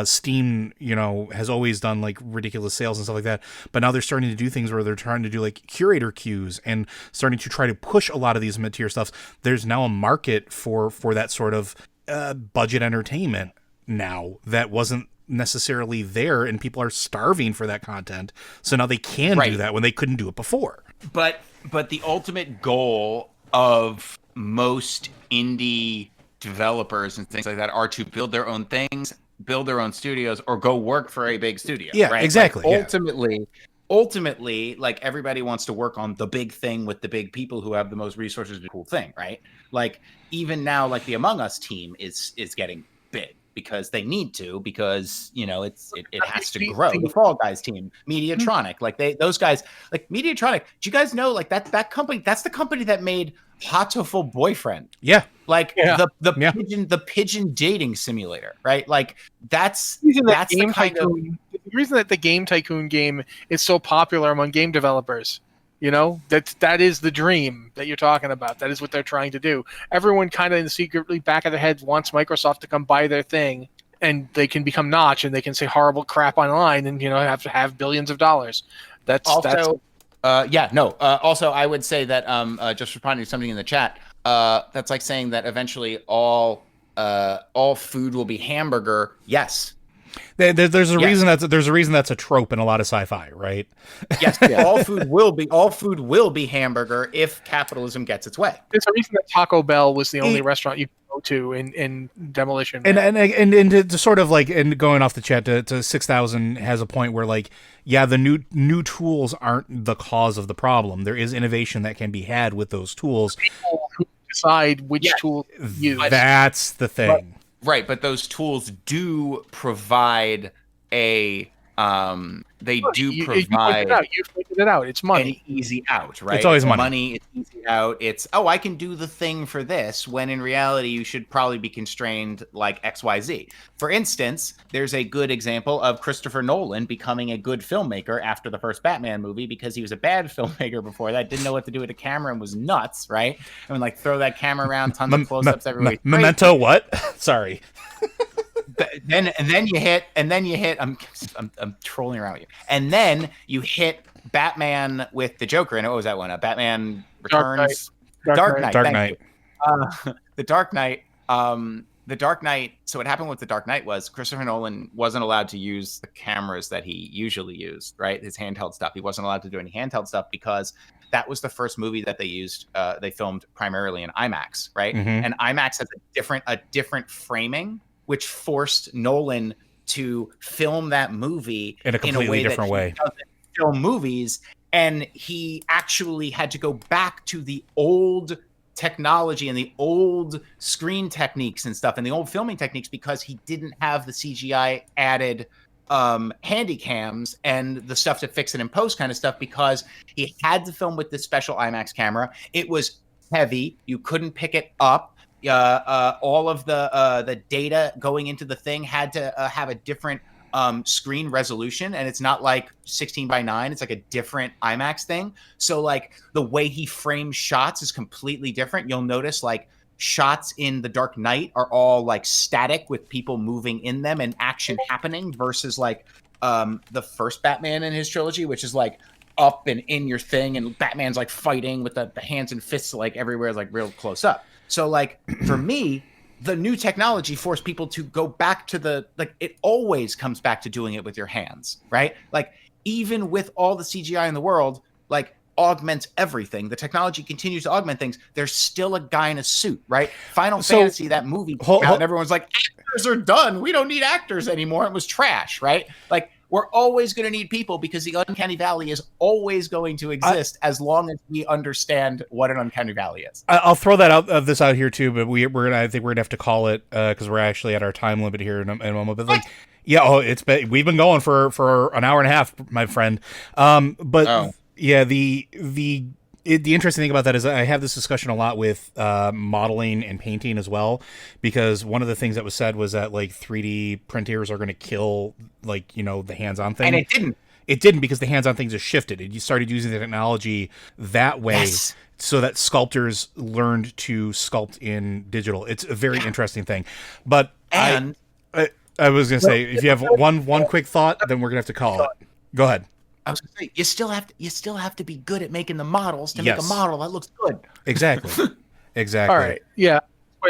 Steam, has always done like ridiculous sales and stuff like that. But now they're starting to do things where they're trying to do like curator queues and starting to try to push a lot of these mid-tier stuff. There's now a market for that sort of budget entertainment now that wasn't necessarily there, and people are starving for that content. So now they can do that when they couldn't do it before. But the ultimate goal of most indie developers and things like that are to build their own things, build their own studios, or go work for a big studio. Yeah, right? exactly. Like, ultimately, like everybody wants to work on the big thing with the big people who have the most resources to do the cool thing, right? Like even now, like the Among Us team is getting big because they need to, because it has to grow. The Fall Guys team, Mediatronic, like those guys, like Mediatronic. Do you guys know like that company? That's the company that made Hatoful Boyfriend. Yeah. Like the pigeon dating simulator, right? Like that's the kind of the reason that the Game Tycoon game is so popular among game developers. That is the dream that you're talking about. That is what they're trying to do. Everyone kind of in the secretly back of their head wants Microsoft to come buy their thing, and they can become Notch, and they can say horrible crap online, and have to have billions of dollars. Also, I would say that just responding to something in the chat, that's like saying that eventually all food will be hamburger. Yes. There's a reason that's a trope in a lot of sci-fi, right? Yes, all food will be hamburger if capitalism gets its way. There's a reason that Taco Bell was the only restaurant you could go to in Demolition Man. And to sort of like, and going off the chat to 6,000 has a point where like, yeah, the new tools aren't the cause of the problem. There is innovation that can be had with those tools. People who decide which tool to use. That's the thing. Right, but those tools do provide a provide you figured it out. It's money. An easy out, right? It's always money. It's easy out. It's I can do the thing for this, when in reality you should probably be constrained like XYZ. For instance, there's a good example of Christopher Nolan becoming a good filmmaker after the first Batman movie because he was a bad filmmaker before that, didn't know what to do with a camera and was nuts, right? I mean, like throw that camera around, tons of close-ups everywhere. Memento what? Sorry. Then you hit. I'm trolling around with you. And then you hit Batman with the Joker. And what was that one? Batman Returns. Dark Knight. The Dark Knight. The Dark Knight. So what happened with the Dark Knight was Christopher Nolan wasn't allowed to use the cameras that he usually used. Right, his handheld stuff. He wasn't allowed to do any handheld stuff because that was the first movie that they used. They filmed primarily in IMAX. Right, and IMAX has a different framing, which forced Nolan to film that movie in a completely different way. He doesn't film movies, and he actually had to go back to the old technology and the old screen techniques and stuff and the old filming techniques because he didn't have the CGI added handy cams and the stuff to fix it in post kind of stuff, because he had to film with this special IMAX camera. It was heavy. You couldn't pick it up. All of the data going into the thing had to have a different screen resolution, and it's not like 16:9. It's like a different IMAX thing. So like the way he frames shots is completely different. You'll notice like shots in The Dark Knight are all like static with people moving in them and action happening versus like the first Batman in his trilogy, which is like up and in your thing, and Batman's like fighting with the hands and fists like everywhere, like real close up. So like for me, the new technology forced people to go back to it always comes back to doing it with your hands, right? Like even with all the CGI in the world, like augments everything. The technology continues to augment things. There's still a guy in a suit, right? Final Fantasy, that movie came out, and everyone's like, actors are done. We don't need actors anymore. It was trash, right? Like, we're always going to need people because the uncanny valley is always going to exist as long as we understand what an uncanny valley is. I'll throw that out here too, but I think we're gonna have to call it because we're actually at our time limit here in a moment. But like, we've been going for an hour and a half, my friend. Yeah, the interesting thing about that is I have this discussion a lot with modeling and painting as well, because one of the things that was said was that like 3D printers are going to kill like, you know, the hands-on thing. And it didn't. It didn't, because the hands-on things just shifted. You started using the technology that way, so that sculptors learned to sculpt in digital. It's a very interesting thing. But I was going to say, if you have one quick thought, then we're going to have to call it. Go ahead. I was going to say, you still have to be good at making the models to make a model that looks good. Exactly. Exactly. All right. Yeah.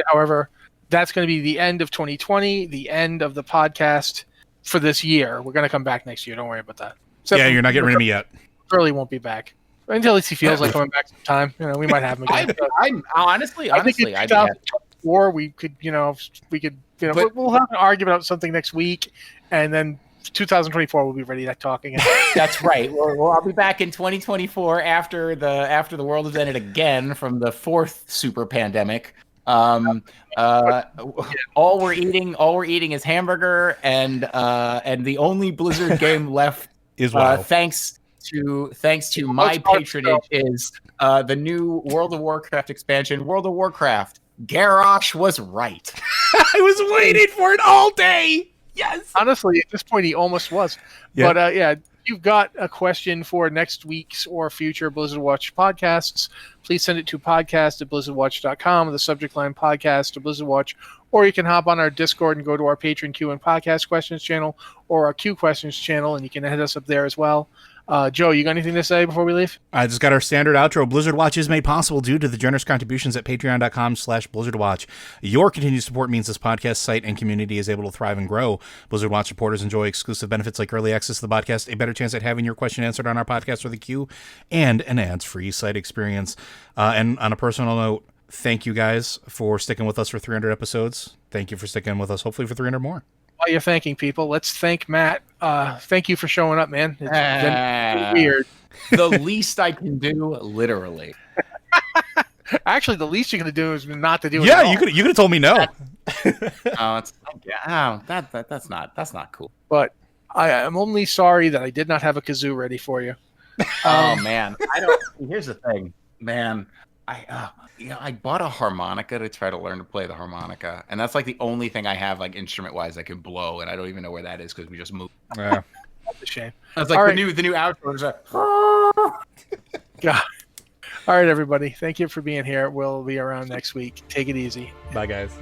However, that's going to be the end of 2020, the end of the podcast for this year. We're going to come back next year. Don't worry about that. You're not getting rid of me yet. Curly won't be back until he feels like coming back sometime. You know, we might have him again. I'm honestly, I think in 2024 we could we'll have an argument about something next week, and then 2024 we'll be ready to talk again. That's right. I'll be back in 2024 after the world has ended again from the fourth super pandemic. All we're eating is hamburger, and the only Blizzard game left is thanks to my patronage is the new World of Warcraft expansion, World of Warcraft. Garrosh was right. I was waiting for it all day. Yes. Honestly, at this point, he almost was. Yeah. But you've got a question for next week's or future Blizzard Watch podcasts, please send it to podcast@blizzardwatch.com with the subject line podcast to Blizzard Watch, or you can hop on our Discord and go to our Patreon Q and Podcast Questions channel or our Q Questions channel, and you can hit us up there as well. Joe, you got anything to say before we leave? I just got our standard outro. Blizzard Watch is made possible due to the generous contributions at patreon.com/BlizzardWatch. Your continued support means this podcast site and community is able to thrive and grow. Blizzard Watch supporters enjoy exclusive benefits like early access to the podcast, a better chance at having your question answered on our podcast or the queue, and an ads-free site experience. And on a personal note, thank you guys for sticking with us for 300 episodes. Thank you for sticking with us, hopefully for 300 more. While you're thanking people, let's thank Matt. Thank you for showing up, man. It's been weird. The least I can do, literally. Actually, the least you're going to do is not to do it. Yeah, you could have told me no. That's not cool. But I am only sorry that I did not have a kazoo ready for you. Oh man, here's the thing, man. I bought a harmonica to try to learn to play the harmonica, and that's like the only thing I have like instrument wise I can blow, and I don't even know where that is because we just moved. Yeah, that's a shame. That's like the new outro is God. All right, everybody. Thank you for being here. We'll be around next week. Take it easy. Bye, guys.